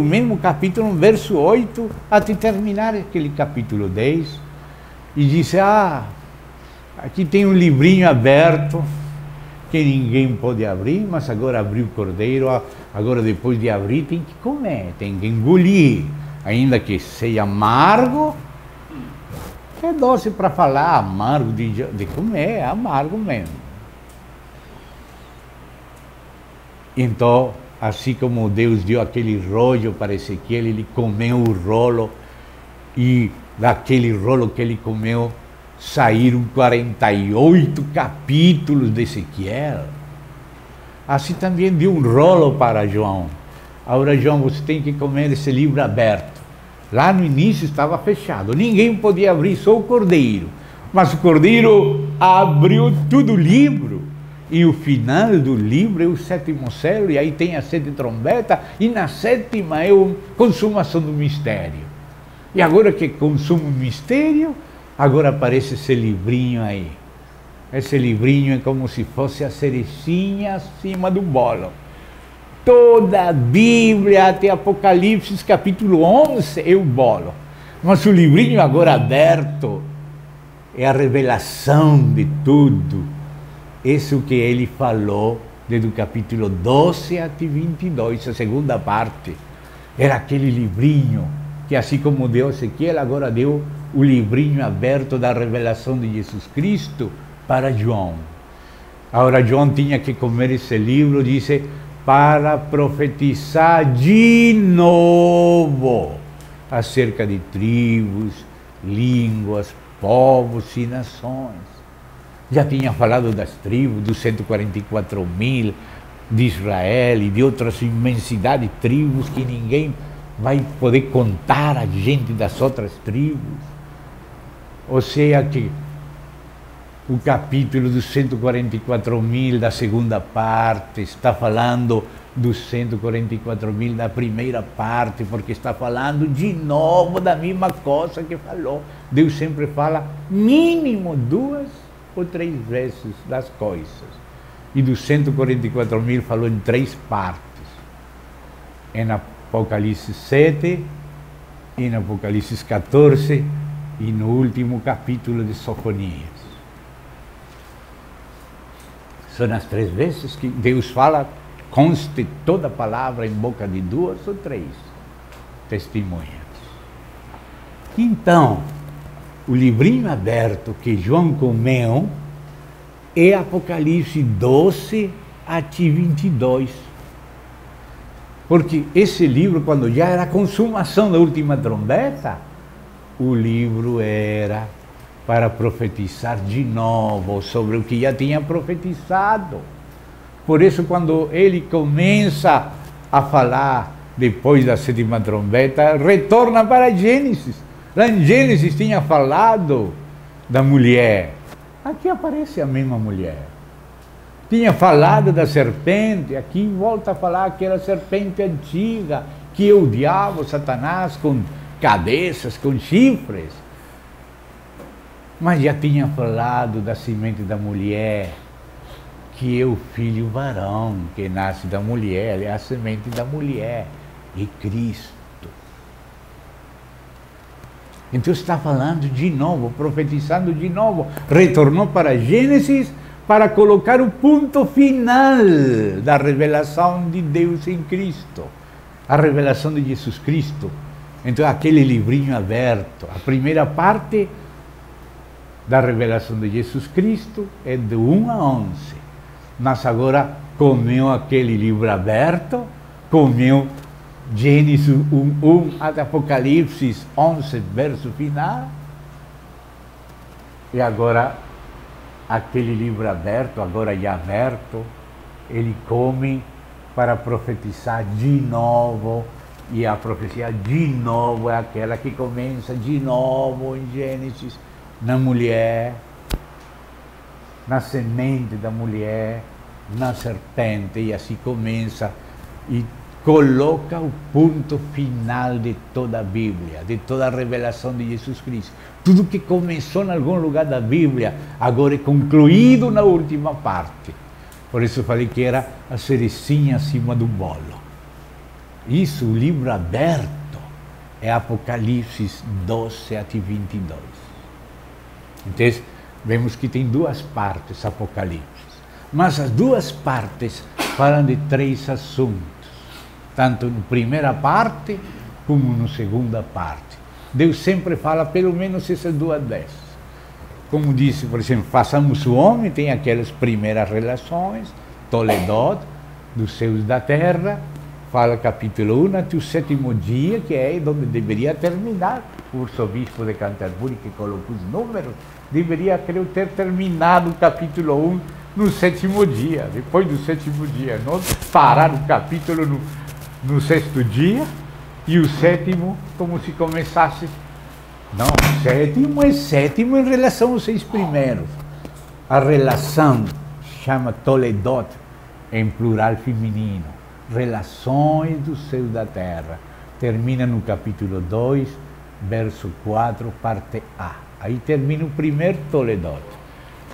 mesmo capítulo, no verso 8, até terminar aquele capítulo 10, e diz: aqui tem um livrinho aberto, que ninguém pode abrir, mas agora abriu o cordeiro, agora depois de abrir tem que comer, tem que engolir, ainda que seja amargo, é doce para falar, amargo de comer, é amargo mesmo. Então, assim como Deus deu aquele rolo para Ezequiel, ele comeu o rolo, e daquele rolo que ele comeu, saíram 48 capítulos de Ezequiel. Assim também deu um rolo para João. Agora, João, você tem que comer esse livro aberto. Lá no início estava fechado, ninguém podia abrir, só o cordeiro. Mas o cordeiro abriu todo o livro. E o final do livro é o 7º selo, e aí tem a 7 trombeta, e na 7ª é a consumação do mistério. E agora que consuma o mistério, agora aparece esse livrinho aí. Esse livrinho é como se fosse a cerecinha acima do bolo. Toda a Bíblia, até Apocalipse, capítulo 11, é o bolo. Mas o livrinho agora aberto é a revelação de tudo. Isso que ele falou desde o capítulo 12 até 22, a segunda parte. Era aquele livrinho que, assim como deu Ezequiel, agora deu o livrinho aberto da revelação de Jesus Cristo para João. Agora João tinha que comer esse livro, disse, para profetizar de novo acerca de tribos, línguas, povos e nações. Já tinha falado das tribos, dos 144.000 de Israel e de outras imensidades de tribos que ninguém vai poder contar a gente das outras tribos. Ou seja que o capítulo dos 144.000 da segunda parte está falando dos 144.000 da primeira parte, porque está falando de novo da mesma coisa que falou. Deus sempre fala mínimo 2 ou 3 vezes das coisas. E dos 144.000 falou em 3 partes. Em Apocalipse 7, em Apocalipse 14 e no último capítulo de Sofonias. São as 3 vezes que Deus fala, conste toda a palavra em boca de 2 ou 3 testemunhas. Então, o livrinho aberto que João comeu é Apocalipse 12 até 22. Porque esse livro, quando já era a consumação da última trombeta, o livro era para profetizar de novo sobre o que já tinha profetizado. Por isso, quando ele começa a falar, depois da 7ª trombeta, retorna para Gênesis. Lá em Gênesis tinha falado da mulher. Aqui aparece a mesma mulher. Tinha falado da serpente, aqui volta a falar aquela serpente antiga, que é o diabo, Satanás, com cabeças, com chifres. Mas já tinha falado da semente da mulher, que é o filho varão, que nasce da mulher, é a semente da mulher, e Cristo. Então está falando de novo, profetizando de novo, retornou para Gênesis para colocar o ponto final da revelação de Deus em Cristo, a revelação de Jesus Cristo. Então aquele livrinho aberto, a primeira parte da revelação de Jesus Cristo é de 1 a 11. Mas agora comeu aquele livro aberto, comeu Gênesis 1 até Apocalipse 11, verso final. E agora, aquele livro aberto, agora já aberto, ele come para profetizar de novo. E a profecia de novo é aquela que começa de novo em Gênesis, na mulher, na semente da mulher, na serpente, e assim começa e coloca o ponto final de toda a Bíblia, de toda a revelação de Jesus Cristo. Tudo que começou em algum lugar da Bíblia, agora é concluído na última parte. Por isso eu falei que era a cerecinha acima do bolo. Isso, o livro aberto, é Apocalipse 12 até 22. Então, vemos que tem 2 partes, Apocalipse. Mas as 2 partes falam de 3 assuntos, tanto na primeira parte como na segunda parte. Deus sempre fala pelo menos essas 2 vezes. Como disse, por exemplo, façamos o homem, tem aquelas primeiras relações, Toledot, dos céus da terra, fala capítulo 1 até o 7º dia, que é onde deveria terminar. O arcebispo de Canterbury, que colocou os números, deveria, creio, ter terminado o capítulo 1 no 7º dia, depois do 7º dia, não parar o capítulo no 6º dia, e o 7º como se começasse. Não, o 7º é 7º em relação aos 6 primeiros. A relação chama Toledot, em plural feminino, relações dos céus da terra. Termina no capítulo 2, verso 4, parte A. Aí termina o primeiro Toledot.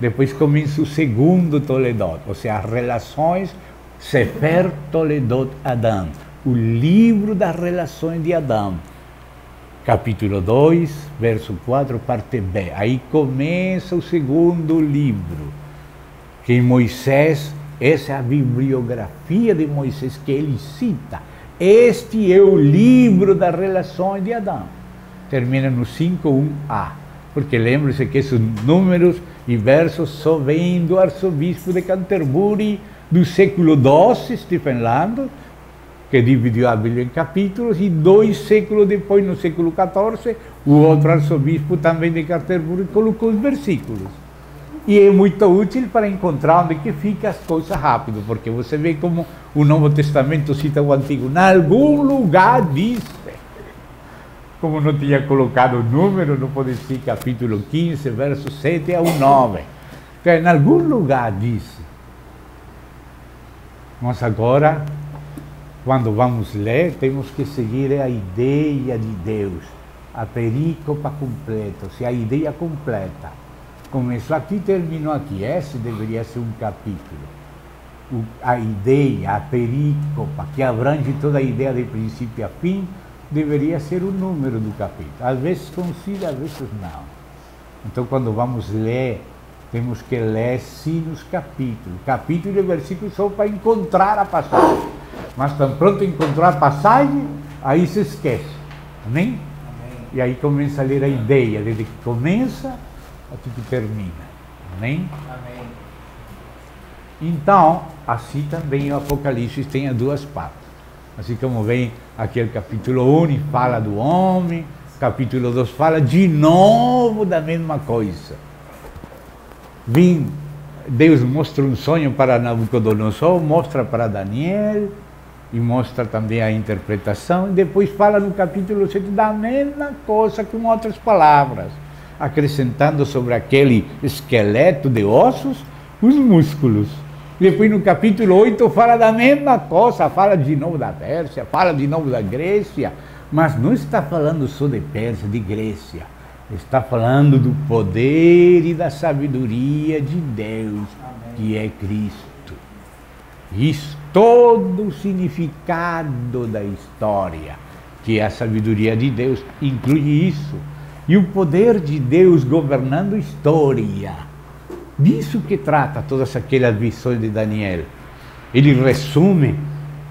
Depois começa o segundo Toledot, ou seja, as relações Sefer Toledot Adão, o livro das relações de Adão. Capítulo 2, verso 4, parte B. Aí começa o segundo livro, que em Moisés, essa é a bibliografia de Moisés que ele cita. Este é o livro das relações de Adão. Termina no 5.1a, porque lembre-se que esses números e versos só vêm do arcebispo de Canterbury, do século XII, Stephen Landor, que dividiu a Bíblia em capítulos, e 2 séculos depois, no século XIV, o outro arcebispo também de Canterbury colocou os versículos. E é muito útil para encontrar onde que fica as coisas rápido, porque você vê como o Novo Testamento cita o Antigo. Em algum lugar diz, como não tinha colocado o número, não pode ser capítulo 15, verso 7 ao 9. Então, em algum lugar diz. Mas agora, quando vamos ler, temos que seguir a ideia de Deus, a perícopa completa, ou seja, a ideia completa. Começou aqui, terminou aqui. Esse deveria ser um capítulo. A ideia, a perícopa, que abrange toda a ideia de princípio a fim, deveria ser o número do capítulo. Às vezes coincide, às vezes não. Então, quando vamos ler, temos que ler sim os capítulos. Capítulo e versículo só para encontrar a passagem. Mas tão pronto encontrar a passagem, aí se esquece. Amém? Amém? E aí começa a ler a ideia, desde que começa até que termina. Amém? Amém. Então, assim também o Apocalipse tem as duas partes. Assim como vem aquele capítulo 1 e fala do homem, capítulo 2 fala de novo da mesma coisa. Deus mostra um sonho para Nabucodonosor, mostra para Daniel, e mostra também a interpretação, e depois fala no capítulo 7 da mesma coisa com outras palavras, acrescentando sobre aquele esqueleto de ossos os músculos. Depois no capítulo 8 fala da mesma coisa, fala de novo da Pérsia, fala de novo da Grécia, mas não está falando só de Pérsia, de Grécia, está falando do poder e da sabedoria de Deus, que é Cristo. Isso, todo o significado da história, que é a sabedoria de Deus, inclui isso. E o poder de Deus governando a história. Disso que trata todas aquelas visões de Daniel. Ele resume,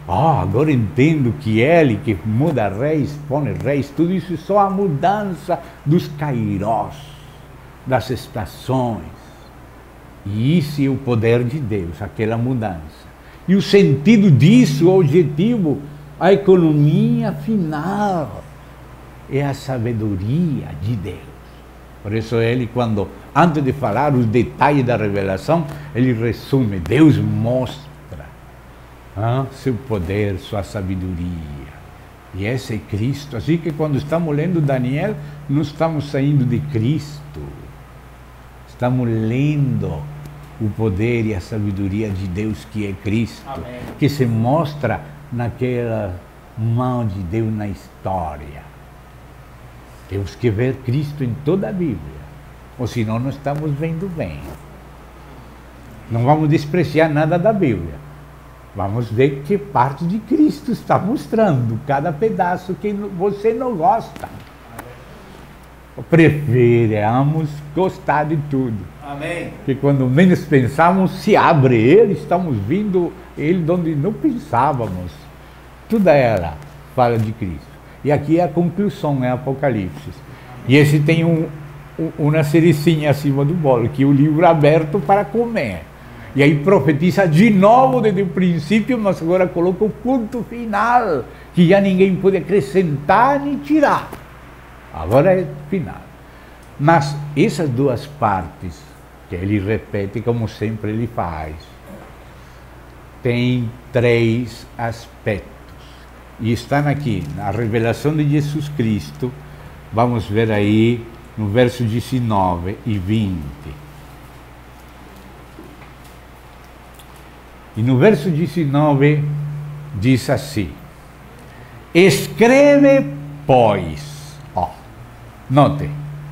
agora entendo que ele que muda reis, põe reis, tudo isso é só a mudança dos kairós, das estações. E isso é o poder de Deus, aquela mudança. E o sentido disso, o objetivo, a economia final, é a sabedoria de Deus. Por isso ele, quando, antes de falar os detalhes da revelação, ele resume, Deus mostra seu poder, sua sabedoria. E esse é Cristo. Assim que quando estamos lendo Daniel, não estamos saindo de Cristo. Estamos lendo o poder e a sabedoria de Deus, que é Cristo. Amém. Que se mostra naquela mão de Deus na história. Temos que ver Cristo em toda a Bíblia, ou senão não estamos vendo bem. Não vamos despreciar nada da Bíblia. Vamos ver que parte de Cristo está mostrando, cada pedaço que você não gosta. Preferamos gostar de tudo. Amém. Que quando menos pensamos, se abre ele, estamos vendo ele de onde não pensávamos. Toda ela fala de Cristo. E aqui é a conclusão, é Apocalipse. E esse tem uma cerecinha acima do bolo, que é o livro aberto para comer. E aí profetiza de novo desde o princípio, mas agora coloca o ponto final, que já ninguém pode acrescentar nem tirar. Agora é final. Mas essas duas partes, que ele repete como sempre ele faz, tem 3 aspectos. E estão aqui, na revelação de Jesus Cristo, vamos ver aí no verso 19 e 20. E no verso 19 diz assim: escreve, pois. Note,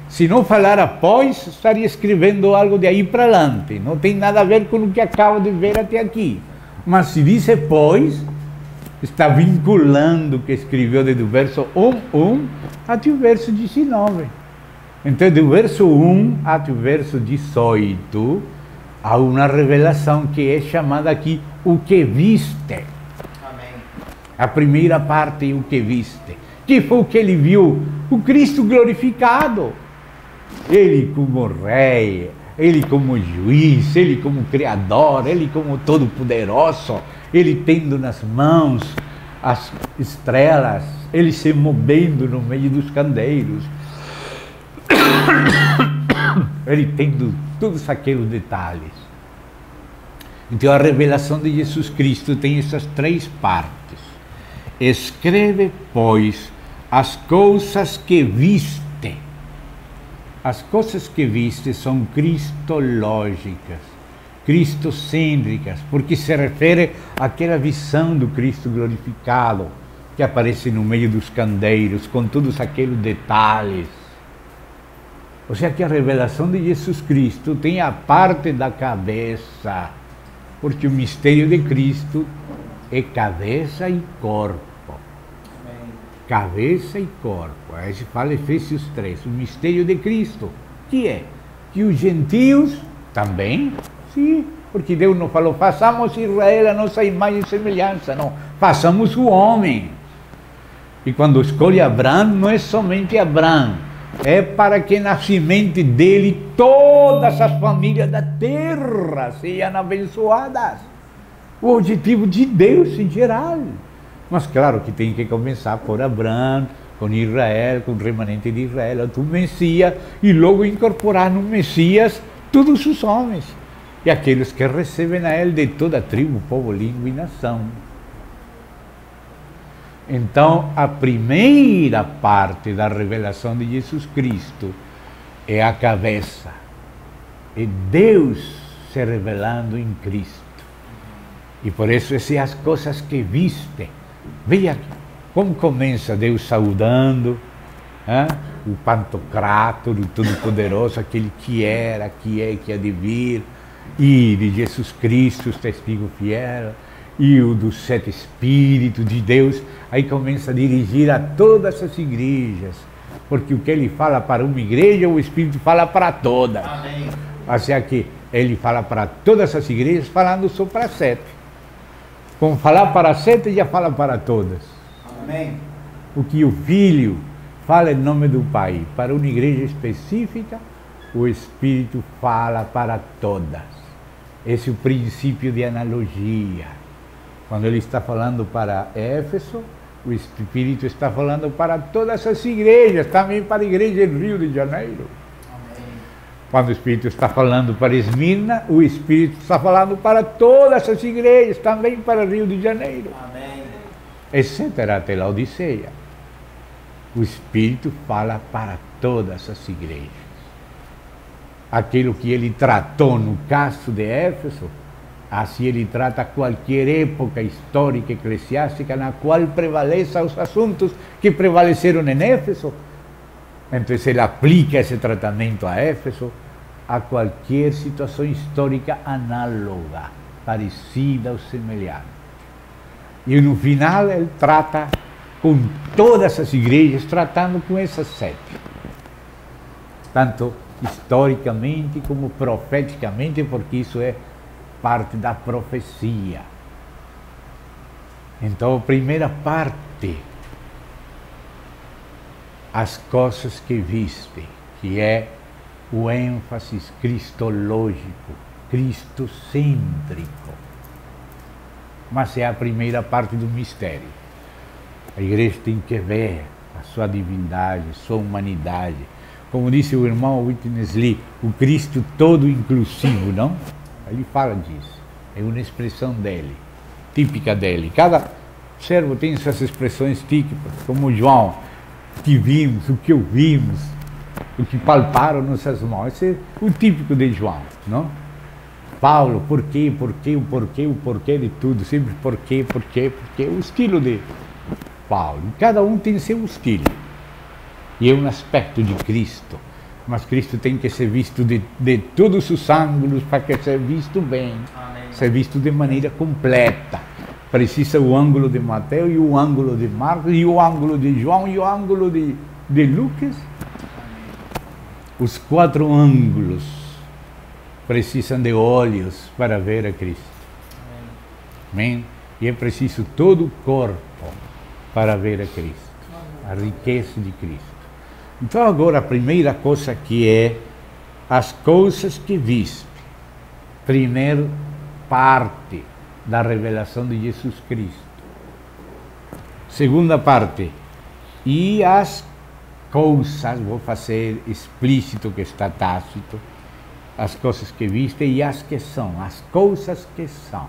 se não falara pois, estaria escrevendo algo de aí para adelante. Não tem nada a ver com o que acaba de ver até aqui. Mas se diz pois, está vinculando o que escreveu desde o verso 1 até o verso 19. Então, do verso 1 até o verso 18, há uma revelação que é chamada aqui o que viste. Amém. A primeira parte é o que viste. Que foi o que ele viu? O Cristo glorificado. Ele como rei, Ele como juiz, Ele como Criador, Ele como Todo-Poderoso, Ele tendo nas mãos as estrelas, Ele se movendo no meio dos candeeiros, Ele tendo todos aqueles detalhes. Então a revelação de Jesus Cristo tem essas três partes. Escreve, pois, as coisas que viste. As coisas que viste são cristológicas, cristocêntricas, porque se refere àquela visão do Cristo glorificado, que aparece no meio dos candeeiros, com todos aqueles detalhes. Ou seja, que a revelação de Jesus Cristo tem a parte da cabeça, porque o mistério de Cristo é cabeça e corpo. Cabeça e corpo. Aí se fala Efésios 3, o mistério de Cristo, que é que os gentios também, sim, porque Deus não falou, façamos Israel a nossa imagem e semelhança, não, façamos o homem. E quando escolhe Abraão, não é somente Abraão, é para que na semente dele todas as famílias da terra sejam abençoadas. O objetivo de Deus em geral. Mas claro que tem que começar por Abraão, com Israel, com o remanente de Israel, do Messias, e logo incorporar no Messias todos os homens, e aqueles que recebem a ele de toda tribo, povo, língua e nação. Então, a primeira parte da revelação de Jesus Cristo é a cabeça, é Deus se revelando em Cristo. E por isso, essas coisas que viste. Veja como começa Deus saudando o Pantocrator, o Todo-Poderoso, aquele que era, que é, que há de vir, e de Jesus Cristo, o testigo fiel, e o dos 7 Espíritos de Deus. Aí começa a dirigir a todas as igrejas, porque o que ele fala para uma igreja, o Espírito fala para todas. Amém. Ou seja, que ele fala para todas as igrejas, falando só para 7. Com falar para 7, já fala para todas. Amém. O que o Filho fala em nome do Pai para uma igreja específica, o Espírito fala para todas. Esse é o princípio de analogia. Quando ele está falando para Éfeso, o Espírito está falando para todas as igrejas, também para a igreja do Rio de Janeiro. Quando o Espírito está falando para Esmirna, o Espírito está falando para todas as igrejas, também para Rio de Janeiro. Amém. Etc. até Laodiceia. O Espírito fala para todas as igrejas. Aquilo que ele tratou no caso de Éfeso, assim ele trata qualquer época histórica eclesiástica na qual prevaleçam os assuntos que prevaleceram em Éfeso. Então ele aplica esse tratamento a Éfeso a qualquer situação histórica análoga, parecida ou semelhante. E no final ele trata com todas as igrejas, tratando com essas 7. Tanto historicamente como profeticamente, porque isso é parte da profecia. Então, a primeira parte, as coisas que viste, que é o ênfase cristológico, cristocêntrico. Mas é a primeira parte do mistério. A igreja tem que ver a sua divindade, sua humanidade. Como disse o irmão Witness Lee, o Cristo todo inclusivo, não? Ele fala disso. É uma expressão dele, típica dele. Cada servo tem suas expressões típicas, como João, que vimos, o que ouvimos, o que palparam nossas mãos. Esse é o típico de João, não? Paulo, por quê, o porquê de tudo, sempre porquê, o estilo de Paulo. Cada um tem seu estilo. E é um aspecto de Cristo. Mas Cristo tem que ser visto de todos os ângulos para que seja visto bem. Amém. Ser visto de maneira completa. Precisa o ângulo de Mateus, e o ângulo de Marcos, e o ângulo de João, e o ângulo de Lucas. Os 4 ângulos precisam de olhos para ver a Cristo. Amém? E é preciso todo o corpo para ver a Cristo. A riqueza de Cristo. Então agora a primeira coisa que é as coisas que viste. Primeiro parte da revelação de Jesus Cristo. Segunda parte, e as coisas, vou fazer explícito que está tácito, as coisas que viste e as que são, as coisas que são.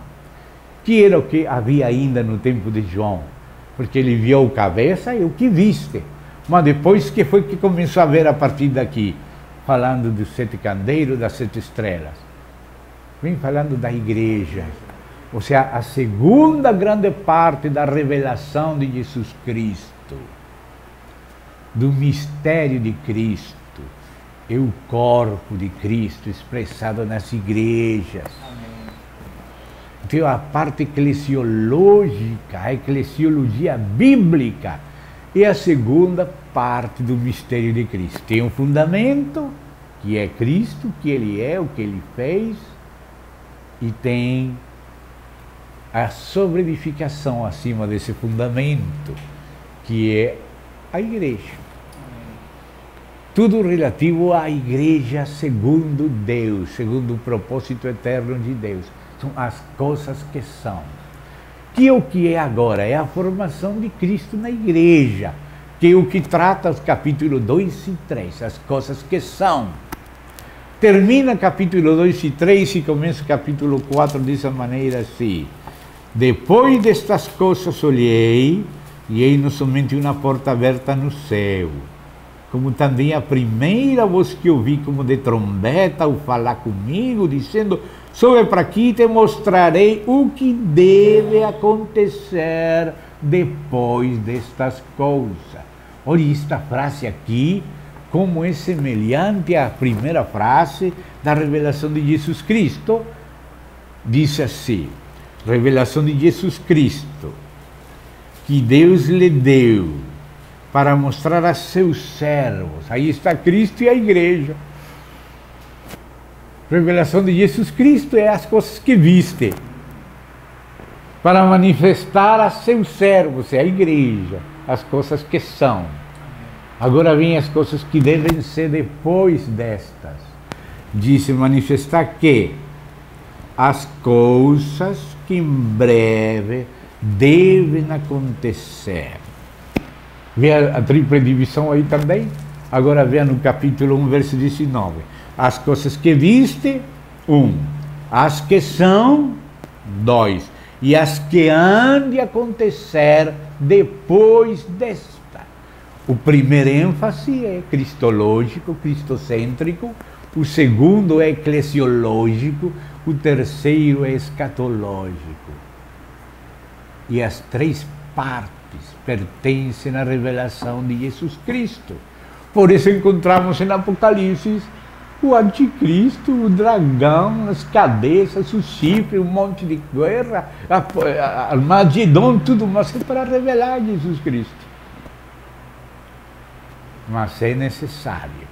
Que era o que havia ainda no tempo de João, porque ele viu a cabeça e o que viste. Mas depois que foi que começou a ver a partir daqui, falando dos 7 candeiros, das 7 estrelas. Vem falando da igreja. Ou seja, a segunda grande parte da revelação de Jesus Cristo, do mistério de Cristo, é o corpo de Cristo expressado nas igrejas. Amém. Então a parte eclesiológica, a eclesiologia bíblica, é a segunda parte do mistério de Cristo. Tem um fundamento, que é Cristo, o que Ele é, o que Ele fez, e tem a sobreedificação acima desse fundamento, que é a igreja. Tudo relativo à igreja segundo Deus, segundo o propósito eterno de Deus. São as coisas que são. Que é o que é agora? É a formação de Cristo na igreja, que é o que trata os capítulos 2 e 3, as coisas que são. Termina capítulo 2 e 3 e começa o capítulo 4 dessa maneira assim. Depois destas coisas olhei, e eis não somente uma porta aberta no céu, como também a primeira voz que ouvi como de trombeta ao falar comigo, dizendo, sobe para aqui e te mostrarei o que deve acontecer depois destas coisas. Olha esta frase aqui, como é semelhante à primeira frase da revelação de Jesus Cristo. Diz assim, revelação de Jesus Cristo, que Deus lhe deu para mostrar a seus servos. Aí está Cristo e a igreja. Revelação de Jesus Cristo é as coisas que viste, para manifestar a seus servos, é a igreja, as coisas que são. Agora vem as coisas que devem ser depois destas. Diz manifestar que as coisas que em breve devem acontecer. Vê a tripla divisão aí também? Agora veja no capítulo 1, verso 19. As coisas que viste, 1. As que são, 2. E as que hão de acontecer depois desta. O primeiro ênfase é cristológico, cristocêntrico. O segundo é eclesiológico. O terceiro é escatológico. E as três partes pertencem à revelação de Jesus Cristo. Por isso encontramos em Apocalipse o anticristo, o dragão, as cabeças, o chifre, um monte de guerra, Armagedon, tudo, mas é para revelar Jesus Cristo. Mas é necessário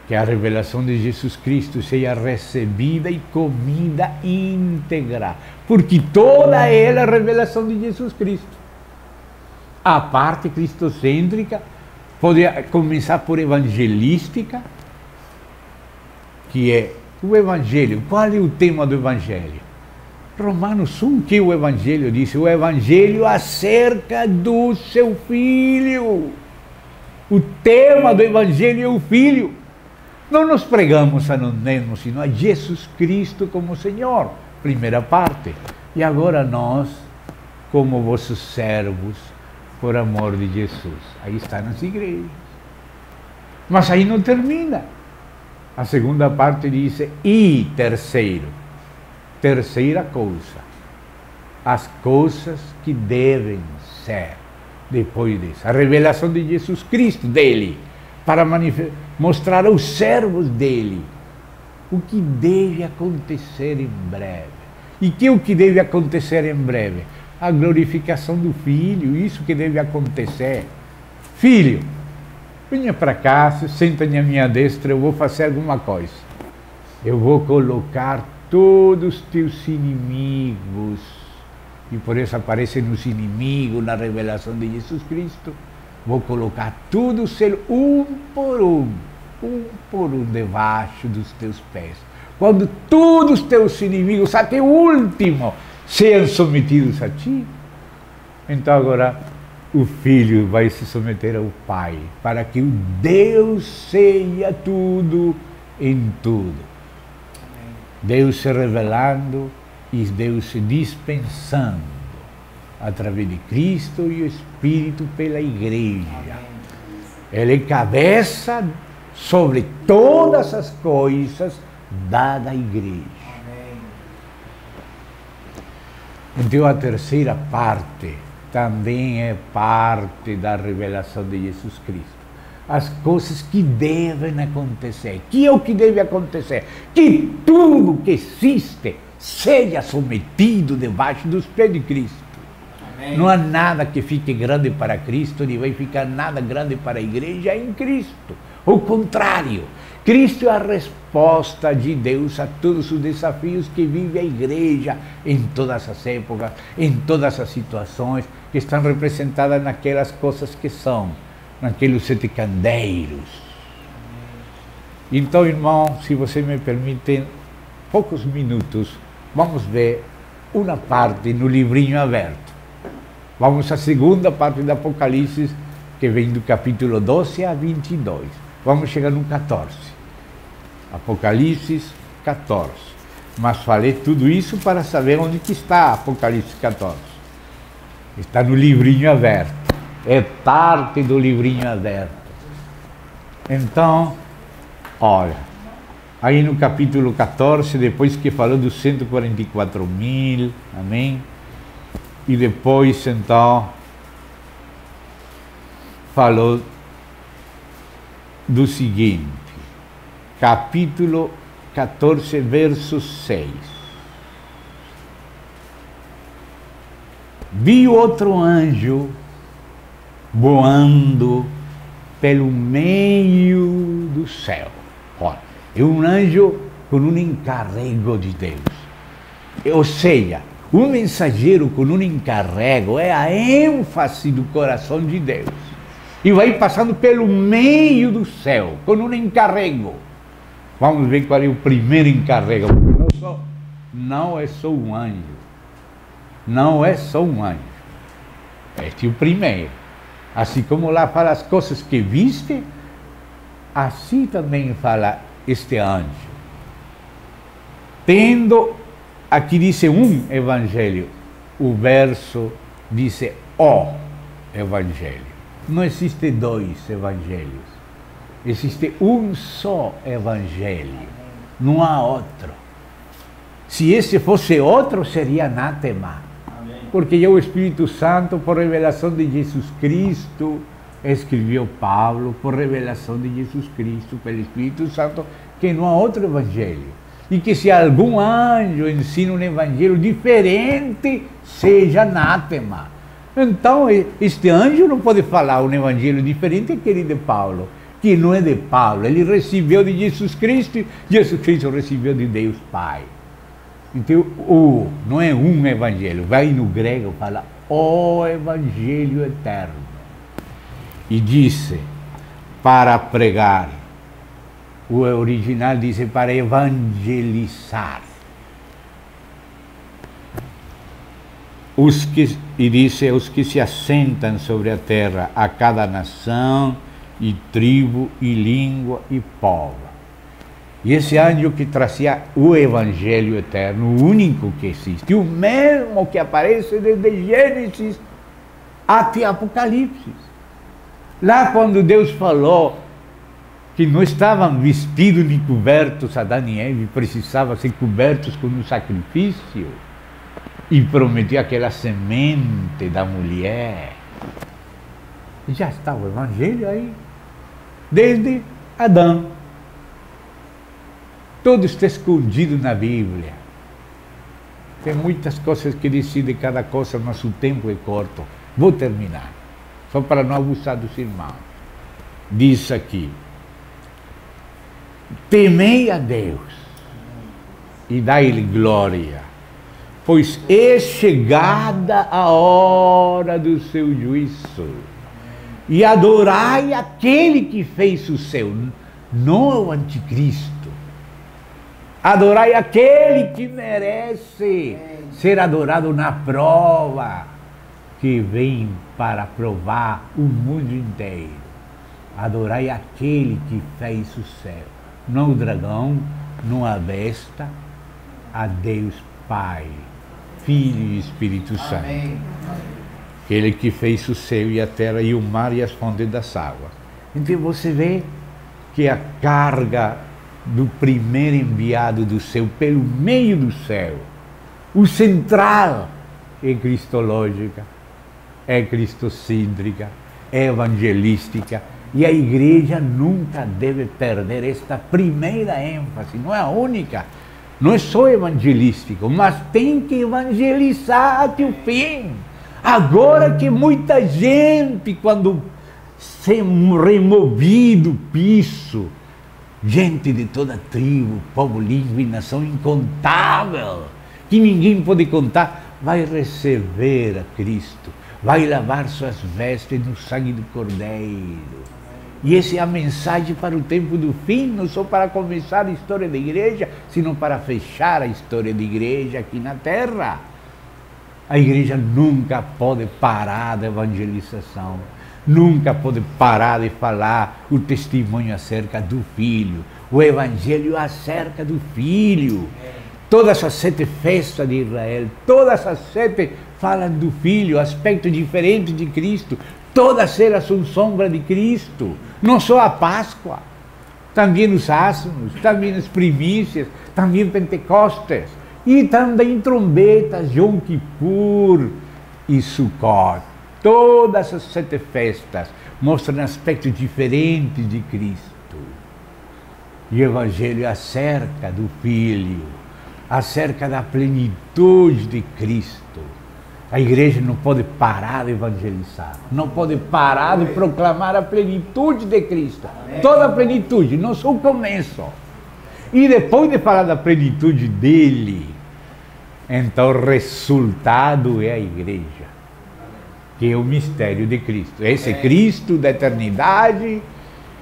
que a revelação de Jesus Cristo seja recebida e comida íntegra, porque toda ela é a revelação de Jesus Cristo. A parte cristocêntrica pode começar por evangelística, que é o Evangelho. Qual é o tema do Evangelho? Romanos 1, que o Evangelho diz? O Evangelho acerca do seu Filho. O tema do Evangelho é o Filho. Não nos pregamos a nós mesmos, sino a Jesus Cristo como Senhor. Primeira parte. E agora nós, como vossos servos, por amor de Jesus. Aí está nas igrejas. Mas aí não termina. A segunda parte diz, e terceiro. Terceira coisa. As coisas que devem ser depois disso. A revelação de Jesus Cristo, dele. Para mostrar aos servos dele o que deve acontecer em breve. E que o que deve acontecer em breve? A glorificação do Filho, isso que deve acontecer. Filho, venha para cá, senta na minha destra, eu vou fazer alguma coisa. Eu vou colocar todos os teus inimigos, e por isso aparecem os inimigos na revelação de Jesus Cristo. Vou colocar todos eles um por um. um por um debaixo dos teus pés. Quando todos os teus inimigos, até o último, sejam submetidos a ti, então agora o Filho vai se submeter ao Pai, para que o Deus seja tudo em tudo. Deus se revelando e Deus se dispensando através de Cristo e o Espírito pela Igreja. Ele é cabeça sobre todas as coisas dada à Igreja. Então a terceira parte também é parte da revelação de Jesus Cristo. As coisas que devem acontecer. Que é o que deve acontecer? Que tudo que existe seja submetido debaixo dos pés de Cristo. Amém. Não há nada que fique grande para Cristo, nem vai ficar nada grande para a Igreja em Cristo. Ao contrário, Cristo é a resposta de Deus a todos os desafios que vive a Igreja em todas as épocas, em todas as situações que estão representadas naquelas coisas que são, naqueles 7 candeiros. Então, irmão, se você me permite, poucos minutos, vamos ver uma parte no livrinho aberto. Vamos à segunda parte do Apocalipse, que vem do capítulo 12 a 22. Vamos chegar no 14. Apocalipse 14. Mas falei tudo isso para saber onde que está Apocalipse 14. Está no livrinho aberto. É parte do livrinho aberto. Então, olha, aí no capítulo 14, depois que falou dos 144.000, amém? E depois, então, falou do seguinte, capítulo 14, verso 6. Vi outro anjo voando pelo meio do céu. Olha, é um anjo com um encarrego de Deus. Ou seja, um mensageiro com um encarrego é a ênfase do coração de Deus. E vai passando pelo meio do céu, com um encarrego. Vamos ver qual é o primeiro encarrego. Não é só um anjo. Não é só um anjo. Este é o primeiro. Assim como lá fala as coisas que viste, assim também fala este anjo. Tendo, aqui diz um evangelho, o verso diz o evangelho. Não existe dois evangelhos. Existe um só evangelho. Não há outro. Se esse fosse outro, seria anátema. Amém. Porque já o Espírito Santo, por revelação de Jesus Cristo, escreveu Paulo, por revelação de Jesus Cristo, pelo Espírito Santo, que não há outro evangelho. E que se algum anjo ensina um evangelho diferente, seja anátema. Então, este anjo não pode falar um evangelho diferente que ele de Paulo, que não é de Paulo. Ele recebeu de Jesus Cristo, Jesus Cristo recebeu de Deus Pai. Então, não é um evangelho. Vai no grego, fala o evangelho eterno. E disse, para pregar. O original diz para evangelizar. E disse os que se assentam sobre a terra, a cada nação, e tribo, e língua, e povo. E esse anjo que trazia o Evangelho eterno, o único que existe, o mesmo que aparece desde Gênesis até Apocalipse. Lá quando Deus falou que não estavam vestidos nem cobertos, Adão e Eva, precisavam ser cobertos com um sacrifício, e prometeu aquela semente da mulher. Já está o Evangelho aí, desde Adão. Tudo está escondido na Bíblia. Tem muitas coisas que decidem cada coisa, mas o tempo é curto. Vou terminar, só para não abusar dos irmãos. Diz aqui, temei a Deus e dai-lhe glória, pois é chegada a hora do seu juízo. E adorai aquele que fez o céu. não o anticristo. Adorai aquele que merece ser adorado na prova, que vem para provar o mundo inteiro. Adorai aquele que fez o céu, não o dragão, não a besta, a Deus Pai, Filho e Espírito Santo. Amém. Aquele que fez o céu e a terra e o mar e as fontes das águas. Então você vê que a carga do primeiro enviado do céu, pelo meio do céu, o central é cristológica, é cristocêntrica, é evangelística, e a igreja nunca deve perder esta primeira ênfase, não é a única, não é só evangelístico, mas tem que evangelizar até o fim. Agora que muita gente, quando se removido o piso, gente de toda tribo, povo, língua e nação incontável, que ninguém pode contar, vai receber a Cristo, vai lavar suas vestes no sangue do Cordeiro. E essa é a mensagem para o tempo do fim, não só para começar a história da igreja, sino para fechar a história da igreja aqui na terra. A igreja nunca pode parar da evangelização. Nunca pode parar de falar o testemunho acerca do Filho, o Evangelho acerca do Filho. Todas as 7 festas de Israel, todas as 7 falam do Filho, aspecto diferente de Cristo. Todas elas são sombra de Cristo. Não só a Páscoa, também os ázimos, também as primícias, também Pentecostes, e também trombetas, Yom Kippur e Sukkot. Todas as 7 festas mostram aspectos diferentes de Cristo. E o Evangelho acerca do Filho, acerca da plenitude de Cristo. A igreja não pode parar de evangelizar, não pode parar de proclamar a plenitude de Cristo. Toda a plenitude, não só o começo. E depois de falar da plenitude dele, então o resultado é a igreja, que é o mistério de Cristo. Esse Cristo da eternidade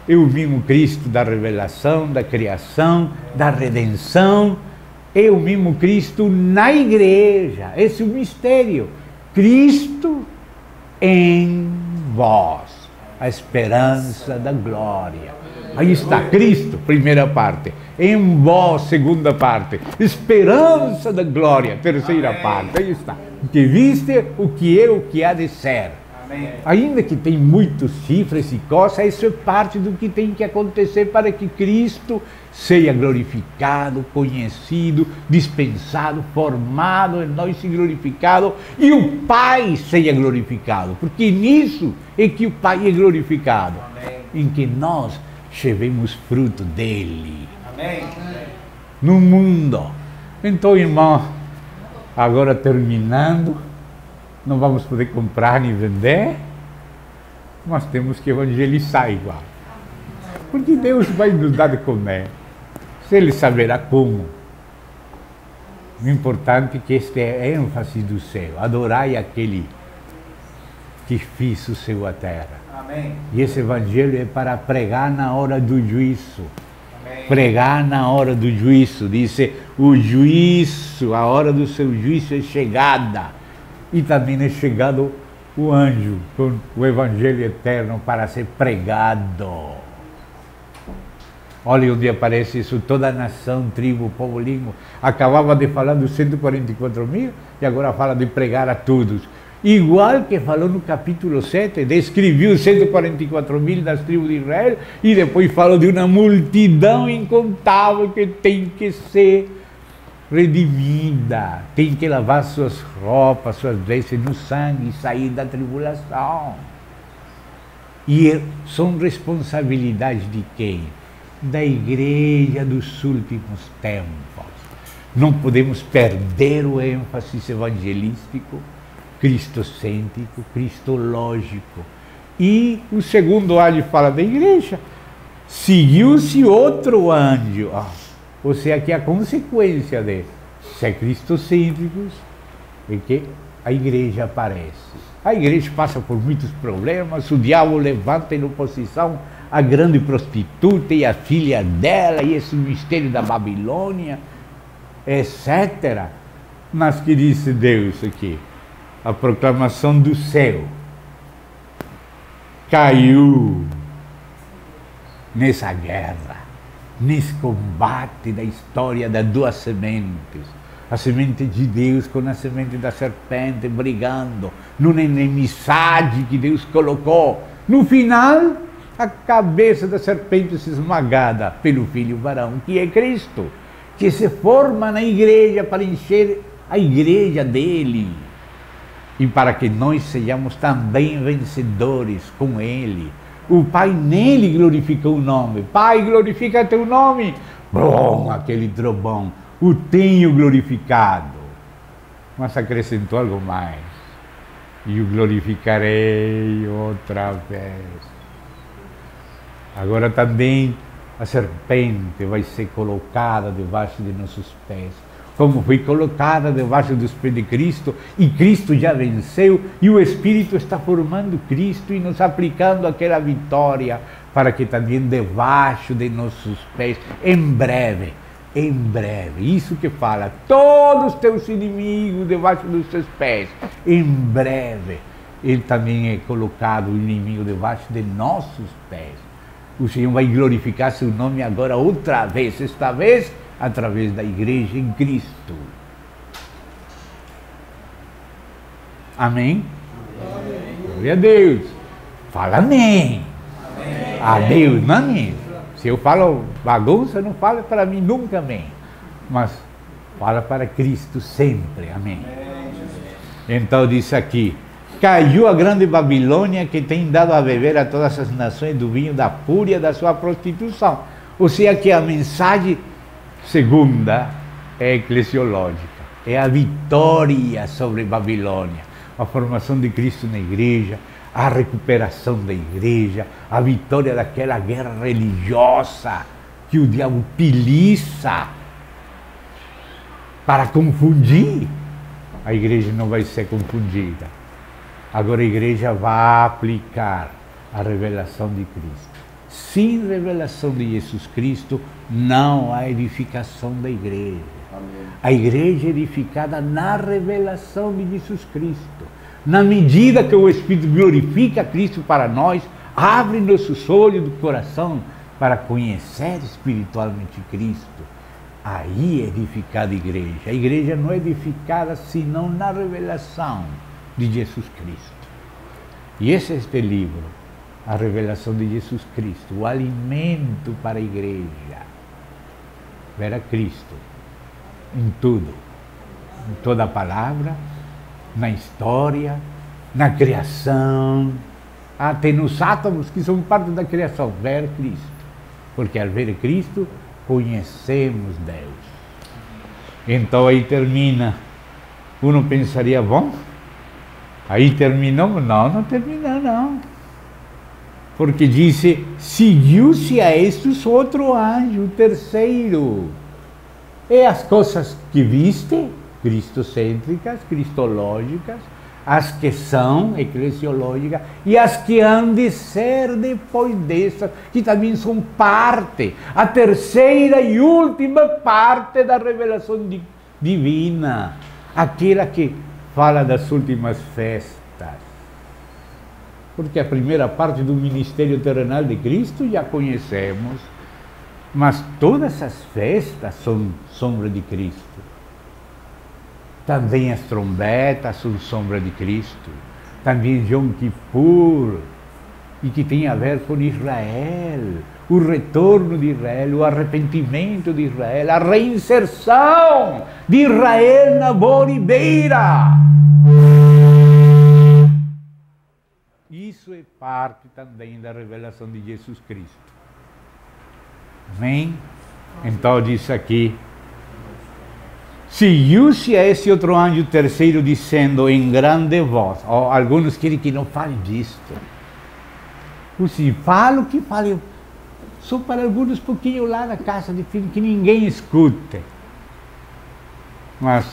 é o mesmo Cristo da revelação, da criação, da redenção, é o mesmo Cristo na igreja. Esse é o mistério. Cristo em vós, a esperança da glória. Aí está Cristo, primeira parte. Em vós, segunda parte. Esperança da glória, terceira parte. Aí está. O que viste, o que é, o que há de ser. Amém. Ainda que tem muitos cifras e coisas, isso é parte do que tem que acontecer para que Cristo seja glorificado, conhecido, dispensado, formado em nós e glorificado, e o Pai seja glorificado, porque nisso é que o Pai é glorificado. Amém. Em que nós levemos fruto dele. Amém. No mundo. Então, irmão, agora terminando, não vamos poder comprar nem vender, mas temos que evangelizar igual. Porque Deus vai nos dar de comer. Se Ele saberá como. O importante é que este é a ênfase do céu. Adorai aquele que fez o céu e a terra. Amém. E esse evangelho é para pregar na hora do juízo. Amém. Pregar na hora do juízo. Diz: o juízo, a hora do seu juízo é chegada. E também é chegado o anjo com o evangelho eterno para ser pregado. Olha onde aparece isso, toda a nação, tribo, povo, língua. Acabava de falar dos 144 mil e agora fala de pregar a todos. Igual que falou no capítulo 7, descreveu os 144 mil das tribos de Israel e depois falou de uma multidão incontável que tem que ser redimida, tem que lavar suas roupas, suas vestes no sangue e sair da tribulação. E são responsabilidades de quem? Da igreja dos últimos tempos. Não podemos perder o ênfase evangelístico, cristocêntrico, cristológico. E o segundo anjo fala da igreja. Seguiu-se outro anjo. Ou seja, que a consequência de ser cristocêntricos é que a igreja aparece. A igreja passa por muitos problemas, o diabo levanta em oposição a grande prostituta e a filha dela, e esse mistério da Babilônia, etc. Mas que disse Deus aqui? A proclamação do céu caiu nessa guerra, nesse combate da história das duas sementes. A semente de Deus com a semente da serpente brigando, numa inimizade que Deus colocou. No final, a cabeça da serpente se esmagada pelo Filho varão, que é Cristo, que se forma na igreja para encher a igreja dele. E para que nós sejamos também vencedores com ele. O Pai nele glorificou o nome. Pai, glorifica teu nome. Bom, aquele trovão. O tenho glorificado. Mas acrescentou algo mais. E o glorificarei outra vez. Agora também a serpente vai ser colocada debaixo de nossos pés. Como foi colocada debaixo dos pés de Cristo, e Cristo já venceu, e o Espírito está formando Cristo e nos aplicando aquela vitória, para que também debaixo de nossos pés, em breve, isso que fala, todos os teus inimigos debaixo dos teus pés, em breve, ele também é colocado, o inimigo, debaixo de nossos pés. O Senhor vai glorificar seu nome agora outra vez, esta vez através da igreja em Cristo. Amém? Amém. Glória a Deus. Fala amém. Amém. A Deus, não amém. Se eu falo bagunça, não fala para mim nunca amém. Mas fala para Cristo sempre. Amém. Então diz aqui: caiu a grande Babilônia, que tem dado a beber a todas as nações do vinho da fúria da sua prostituição. Ou seja, que a mensagem segunda é eclesiológica, é a vitória sobre Babilônia, a formação de Cristo na igreja, a recuperação da igreja, a vitória daquela guerra religiosa que o diabo utiliza para confundir. A igreja não vai ser confundida. Agora a igreja vai aplicar a revelação de Cristo. Sem revelação de Jesus Cristo, não há edificação da igreja. Amém. A igreja é edificada na revelação de Jesus Cristo. Na medida que o Espírito glorifica Cristo para nós, abre nossos olhos do coração para conhecer espiritualmente Cristo. Aí é edificada a igreja. A igreja não é edificada senão na revelação de Jesus Cristo. E esse é este livro. A revelação de Jesus Cristo, o alimento para a igreja. Ver a Cristo em tudo, em toda a palavra, na história, na criação, até nos átomos que são parte da criação. Ver Cristo, porque ao ver Cristo conhecemos Deus. Então aí termina. Uno pensaria, bom, aí terminamos? Não terminou não. Porque disse, seguiu-se a estes outro anjo, o terceiro. E as coisas que viste, cristocêntricas, cristológicas, as que são eclesiológicas, e as que hão de ser depois dessas, que também são parte, a terceira e última parte da revelação divina, aquela que fala das últimas festas. Porque a primeira parte do ministério terrenal de Cristo já conhecemos, mas todas as festas são sombra de Cristo. Também as trombetas são sombra de Cristo. Também Yom Kippur, e que tem a ver com Israel, o retorno de Israel, o arrependimento de Israel, a reinserção de Israel na boa ribeira. Isso é parte também da revelação de Jesus Cristo. Amém? Então diz aqui, seguiu-se a esse outro anjo terceiro dizendo em grande voz. Alguns querem que não fale disto. Se falo, que fale só para alguns pouquinho lá na casa de filho, que ninguém escute. Mas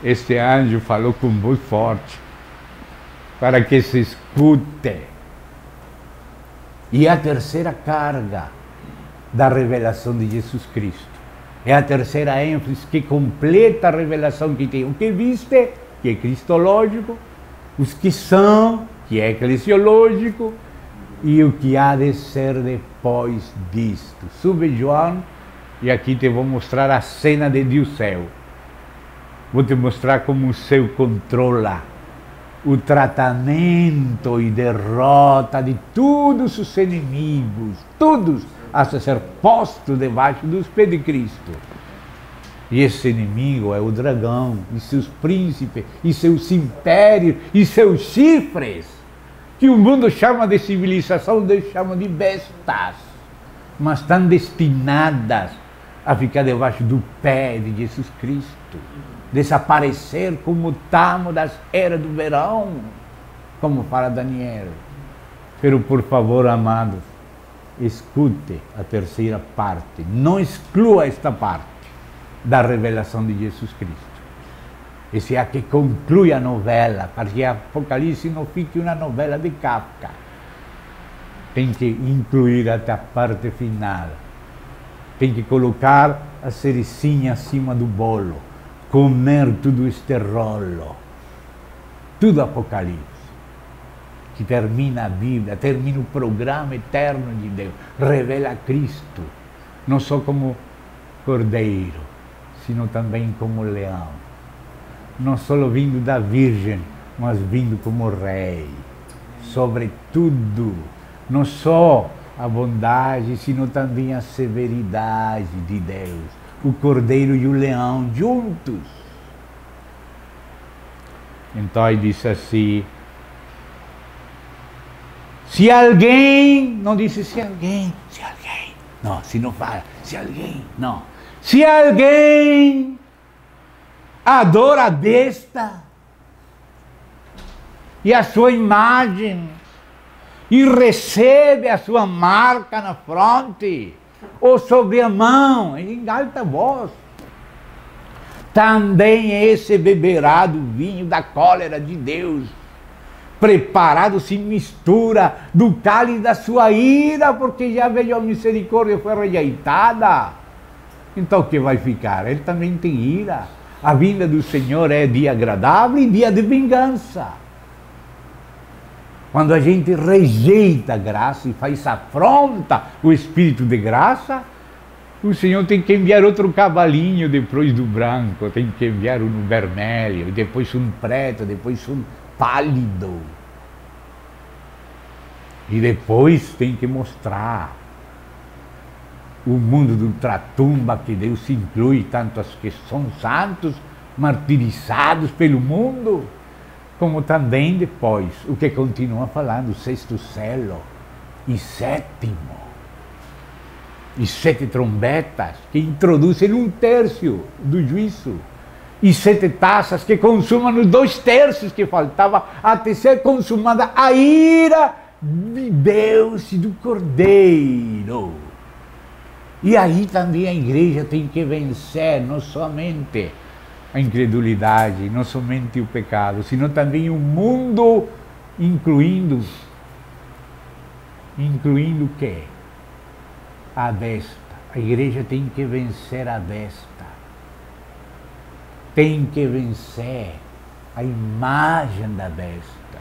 este anjo falou com voz forte, para que se escute. E a terceira carga da revelação de Jesus Cristo. É a terceira ênfase que completa a revelação que tem o que viste, que é cristológico, os que são, que é eclesiológico, e o que há de ser depois disto. Sube, João, e aqui te vou mostrar a cena de Deus céu. Vou te mostrar como o céu controla o tratamento e derrota de todos os inimigos, todos a ser postos debaixo dos pés de Cristo. E esse inimigo é o dragão, e seus príncipes, e seus impérios, e seus chifres, que o mundo chama de civilização, Deus chama de bestas, mas estão destinadas a ficar debaixo do pé de Jesus Cristo, desaparecer como o tamo das eras do verão, como fala Daniel. Pero por favor, amados, escute a terceira parte, não exclua esta parte da revelação de Jesus Cristo. Esse é a que conclui a novela, para que Apocalipse não fique uma novela de Kafka. Tem que incluir até a parte final. Tem que colocar a cerecinha acima do bolo, comer tudo este rolo. Tudo Apocalipse. Que termina a Bíblia, termina o programa eterno de Deus. Revela Cristo, não só como cordeiro, sino também como leão. Não só vindo da Virgem, mas vindo como rei. Sobretudo, não só a bondade, sino também a severidade de Deus. O cordeiro e o leão juntos. Então ele diz assim: se alguém, não disse se alguém, não, se não fala, se alguém, não. Se alguém adora a besta e a sua imagem e recebe a sua marca na fronte ou sobre a mão, em alta voz, também esse beberá do vinho da cólera de Deus, preparado se mistura do cálice da sua ira, porque já veio a misericórdia foi rejeitada. Então o que vai ficar? Ele também tem ira. A vinda do Senhor é dia agradável e dia de vingança. Quando a gente rejeita a graça e faz afronta o Espírito de graça, o Senhor tem que enviar outro cavalinho depois do branco, tem que enviar um vermelho, depois um preto, depois um pálido. E depois tem que mostrar o mundo do ultratumba, que Deus inclui tanto as que são santos, martirizados pelo mundo, como também depois, o que continua falando, o sexto selo e sétimo. E 7 trombetas que introduzem 1/3 do juízo. E 7 taças que consumam os 2/3 que faltava até ser consumada a ira de Deus e do Cordeiro. E aí também a igreja tem que vencer não somente a incredulidade, não somente o pecado, sino também o mundo, incluindo o quê? A besta. A igreja tem que vencer a besta. Tem que vencer a imagem da besta.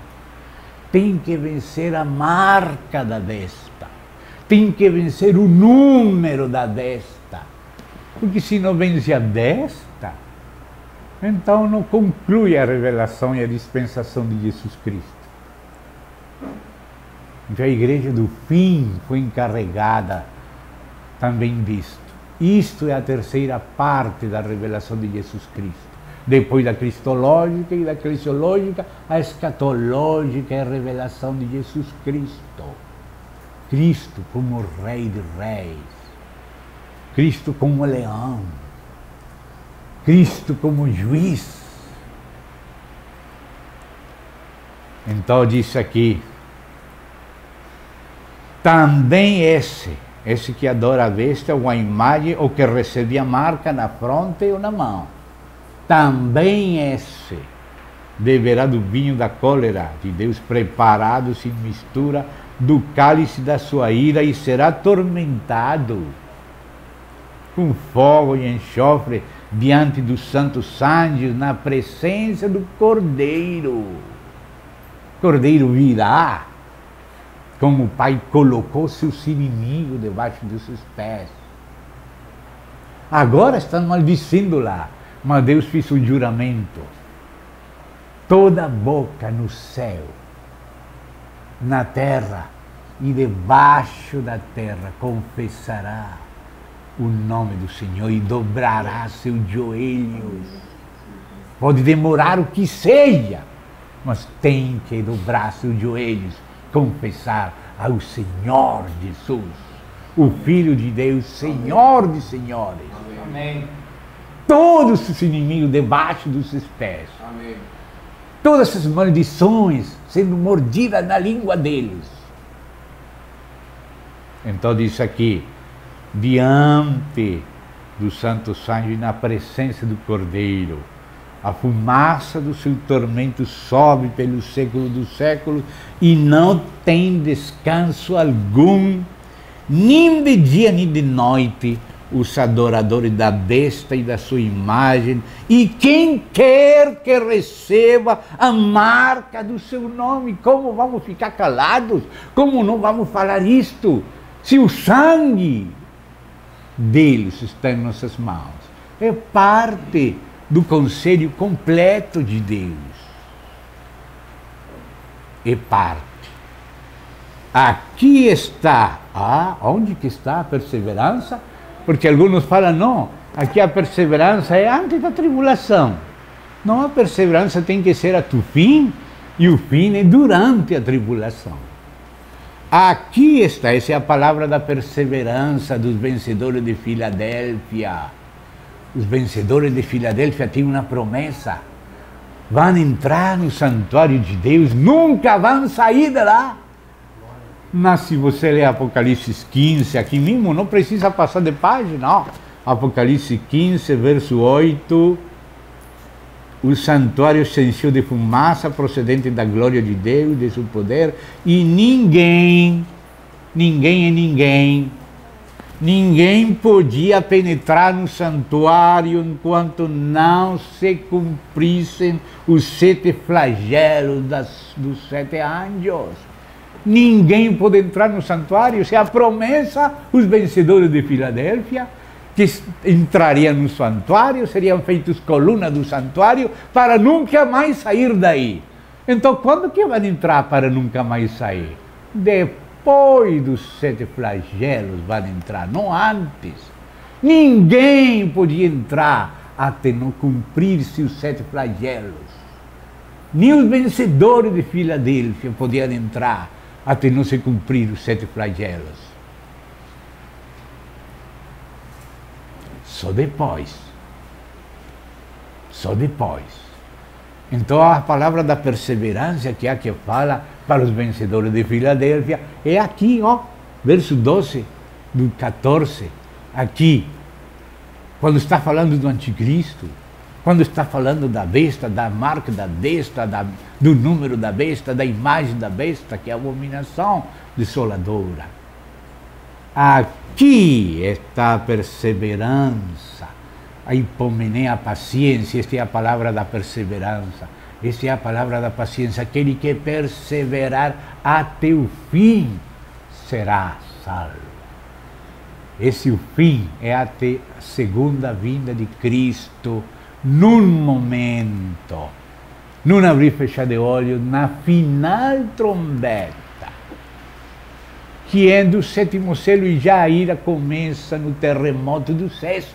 Tem que vencer a marca da besta. Tem que vencer o número da besta. Porque se não vence a besta, então não conclui a revelação e a dispensação de Jesus Cristo. Então a igreja do fim foi encarregada também disto. Isto é a terceira parte da revelação de Jesus Cristo. Depois da cristológica e da eclesiológica, a escatológica é a revelação de Jesus Cristo. Cristo como Rei de Reis, Cristo como leão, Cristo como juiz. Então diz aqui, também esse que adora a besta ou a imagem ou que recebe a marca na fronte ou na mão, também esse beberá do vinho da cólera de Deus, preparado sem mistura do cálice da sua ira e será atormentado com fogo e enxofre diante dos santos anjos, na presença do Cordeiro. Cordeiro virá, como o Pai colocou seus inimigos debaixo dos seus pés. Agora estão maldizendo lá, mas Deus fez um juramento. Toda boca no céu, na terra e debaixo da terra confessará o nome do Senhor e dobrará seus joelhos. Pode demorar o que seja, mas tem que dobrar seus joelhos, confessar ao Senhor Jesus, o Filho de Deus, Senhor de senhores. Amém. Todos os inimigos debaixo dos seus pés. Amém. Todas essas maldições sendo mordidas na língua deles. Então diz aqui, diante dos santos anjos e na presença do Cordeiro, a fumaça do seu tormento sobe pelo século dos séculos e não tem descanso algum, nem de dia nem de noite, os adoradores da besta e da sua imagem, e quem quer que receba a marca do seu nome. Como vamos ficar calados? Como não vamos falar isto? Se o sangue deles está em nossas mãos, é parte do conselho completo de Deus. É parte. Aqui está. Onde que está a perseverança? Porque alguns falam, não, aqui a perseverança é antes da tribulação. Não, a perseverança tem que ser até o fim, e o fim é durante a tribulação. Aqui está, essa é a palavra da perseverança dos vencedores de Filadélfia. Os vencedores de Filadélfia têm uma promessa. Vão entrar no santuário de Deus, nunca vão sair de lá. Mas se você ler Apocalipse 15, aqui mesmo, não precisa passar de página, não. Apocalipse 15, verso 8. O santuário se encheu de fumaça procedente da glória de Deus, de seu poder, e ninguém podia penetrar no santuário enquanto não se cumprissem os 7 flagelos dos 7 anjos. Ninguém pode entrar no santuário. Se a promessa, os vencedores de Filadélfia, que entrariam no santuário, seriam feitos colunas do santuário para nunca mais sair daí. Então, quando que vão entrar para nunca mais sair? Depois dos 7 flagelos vão entrar, não antes. Ninguém podia entrar até não cumprir-se os 7 flagelos. Nem os vencedores de Filadélfia podiam entrar até não se cumprir os 7 flagelos. Só depois. Só depois. Então a palavra da perseverança que há que fala para os vencedores de Filadélfia é aqui, verso 12 do 14. Aqui, quando está falando do anticristo, quando está falando da besta, da marca da besta, do número da besta, da imagem da besta, que é a abominação desoladora. Aqui está a perseverança, a hipomeneia, a paciência. Esta é a palavra da perseverança. Esta é a palavra da paciência. Aquele que perseverar até o fim será salvo. Esse o fim é até a segunda vinda de Cristo, num momento, num abrir e fechar de olhos, na final trombeta, que é do 7º selo, e já a ira começa no terremoto do 6º.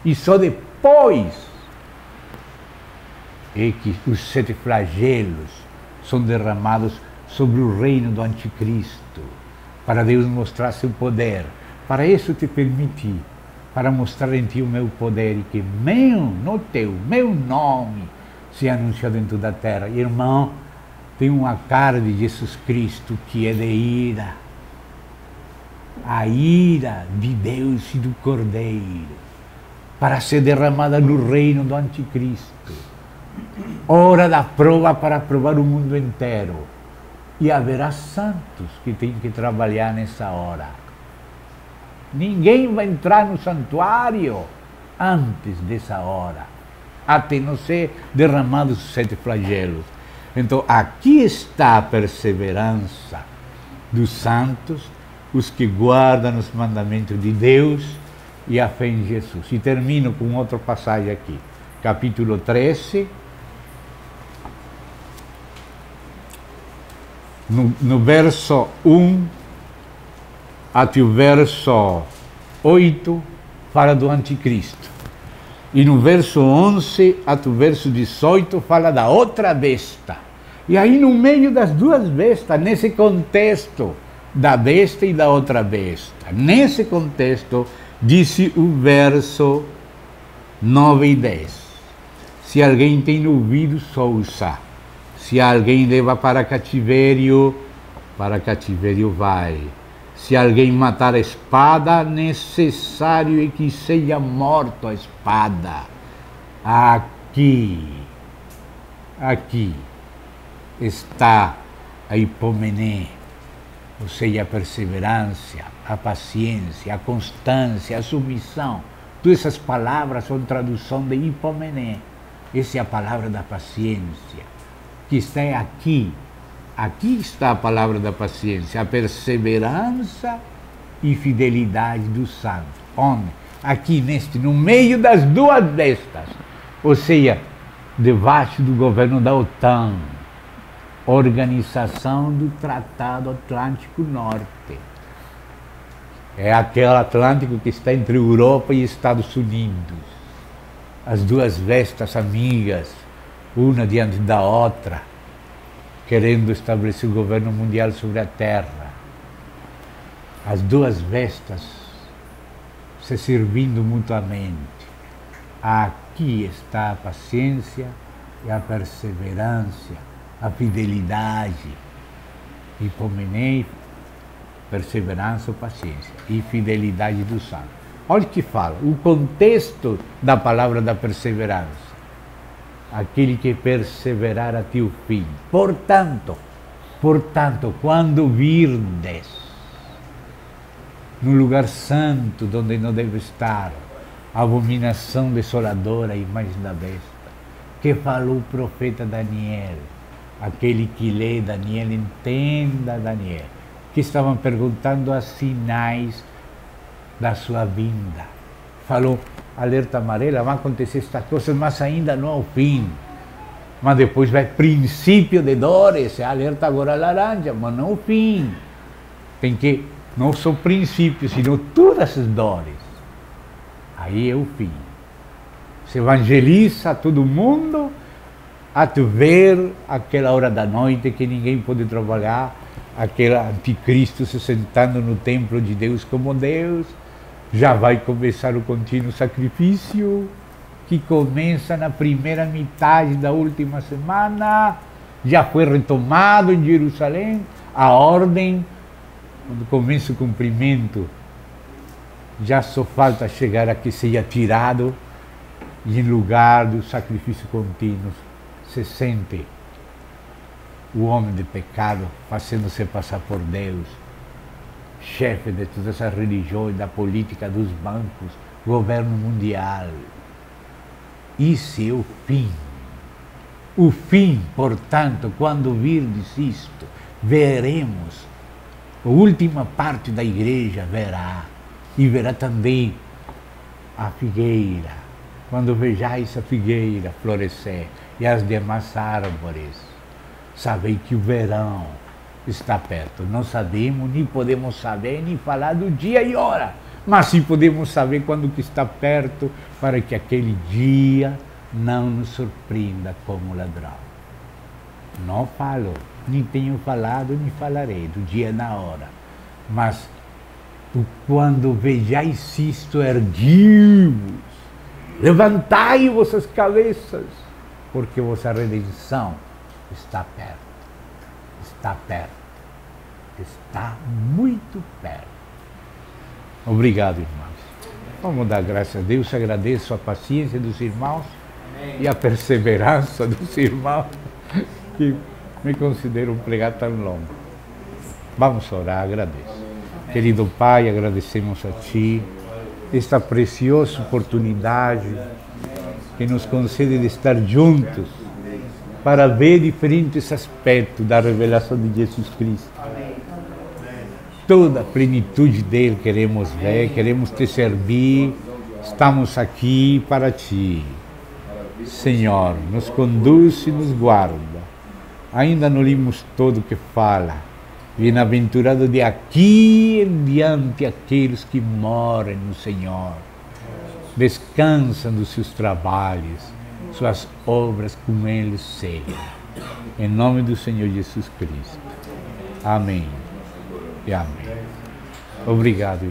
E só depois é que os 7 flagelos são derramados sobre o reino do anticristo, para Deus mostrar seu poder. Para isso te permiti, para mostrar em ti o meu poder, e que não teu, meu nome se anuncia dentro da terra. Irmão, tem uma cara de Jesus Cristo que é de ira. A ira de Deus e do Cordeiro, para ser derramada no reino do anticristo. Hora da prova para provar o mundo inteiro. E haverá santos que têm que trabalhar nessa hora. Ninguém vai entrar no santuário antes dessa hora, até não ser derramados os 7 flagelos. Então, aqui está a perseverança dos santos, os que guardam os mandamentos de Deus e a fé em Jesus. E termino com outra passagem aqui, capítulo 13, no verso 1 até o verso 8, fala do anticristo. E no verso 11 até o verso 18 fala da outra besta. E aí no meio das duas bestas, nesse contexto da besta e da outra besta, nesse contexto, disse o verso 9 e 10. Se alguém tem ouvidos, ouça. Se alguém leva para cativeiro vai. Se alguém matar a espada, necessário é que seja morto a espada. Aqui está a hipomené, ou seja, a perseverança, a paciência, a constância, a submissão. Todas essas palavras são tradução de hipomené. Essa é a palavra da paciência, que está aqui. Aqui está a palavra da paciência, a perseverança e fidelidade do santo. Onde? Aqui, no meio das duas bestas, ou seja, debaixo do governo da OTAN, Organização do Tratado Atlântico Norte. É aquele Atlântico que está entre Europa e Estados Unidos. As duas bestas amigas, uma diante da outra, querendo estabelecer o governo mundial sobre a Terra. As duas bestas se servindo mutuamente. Aqui está a paciência e a perseverança, a fidelidade. Hipomené, perseverança, paciência e fidelidade do santo. Olha o que fala, o contexto da palavra da perseverança. Aquele que perseverar até o fim. Portanto, quando virdes no lugar santo, onde não deve estar, a abominação desoladora, a imagem da besta, que falou o profeta Daniel, aquele que lê Daniel, entenda Daniel, que estavam perguntando os sinais da sua vinda. Falou, alerta amarela, vai acontecer estas coisas, mas ainda não ao fim. Mas depois vai princípio de dores, alerta agora laranja, mas não ao fim. Tem que, não só princípios, sino todas as dores. Aí é o fim. Se evangeliza todo mundo, até ver aquela hora da noite que ninguém pode trabalhar, aquele anticristo se sentando no templo de Deus como Deus. Já vai começar o contínuo sacrifício, que começa na primeira metade da última semana, já foi retomado em Jerusalém, a ordem, quando começa o cumprimento, já só falta chegar a que seja tirado, e em lugar do sacrifício contínuo, se sente o homem de pecado, fazendo-se passar por Deus, chefe de todas as religiões, da política, dos bancos, governo mundial. Isso é o fim. O fim, portanto, quando virdes isto, veremos, a última parte da igreja verá, e verá também a figueira. Quando vejais a figueira florescer e as demais árvores, sabei que o verão está perto. Não sabemos, nem podemos saber, nem falar do dia e hora, mas sim podemos saber quando que está perto, para que aquele dia não nos surpreenda como ladrão. Não falo, nem tenho falado, nem falarei do dia na hora, mas quando vejais isto, ergui-vos, levantai vossas cabeças, porque vossa redenção está perto. Está perto. Está muito perto. Obrigado, irmãos. Vamos dar graças a Deus. Agradeço a paciência dos irmãos. Amém. E a perseverança dos irmãos, que me considero um pregado tão longo. Vamos orar, agradeço. Querido Pai, agradecemos a Ti esta preciosa oportunidade que nos concede de estar juntos para ver diferentes aspectos da revelação de Jesus Cristo. Toda a plenitude dele queremos ver, queremos Te servir, estamos aqui para Ti. Senhor, nos conduz e nos guarda. Ainda não limos todo o que fala. Bem-aventurado de aqui em diante aqueles que moram no Senhor. Descansam dos seus trabalhos, suas obras com eles sejam. Em nome do Senhor Jesus Cristo. Amém e amém. Obrigado.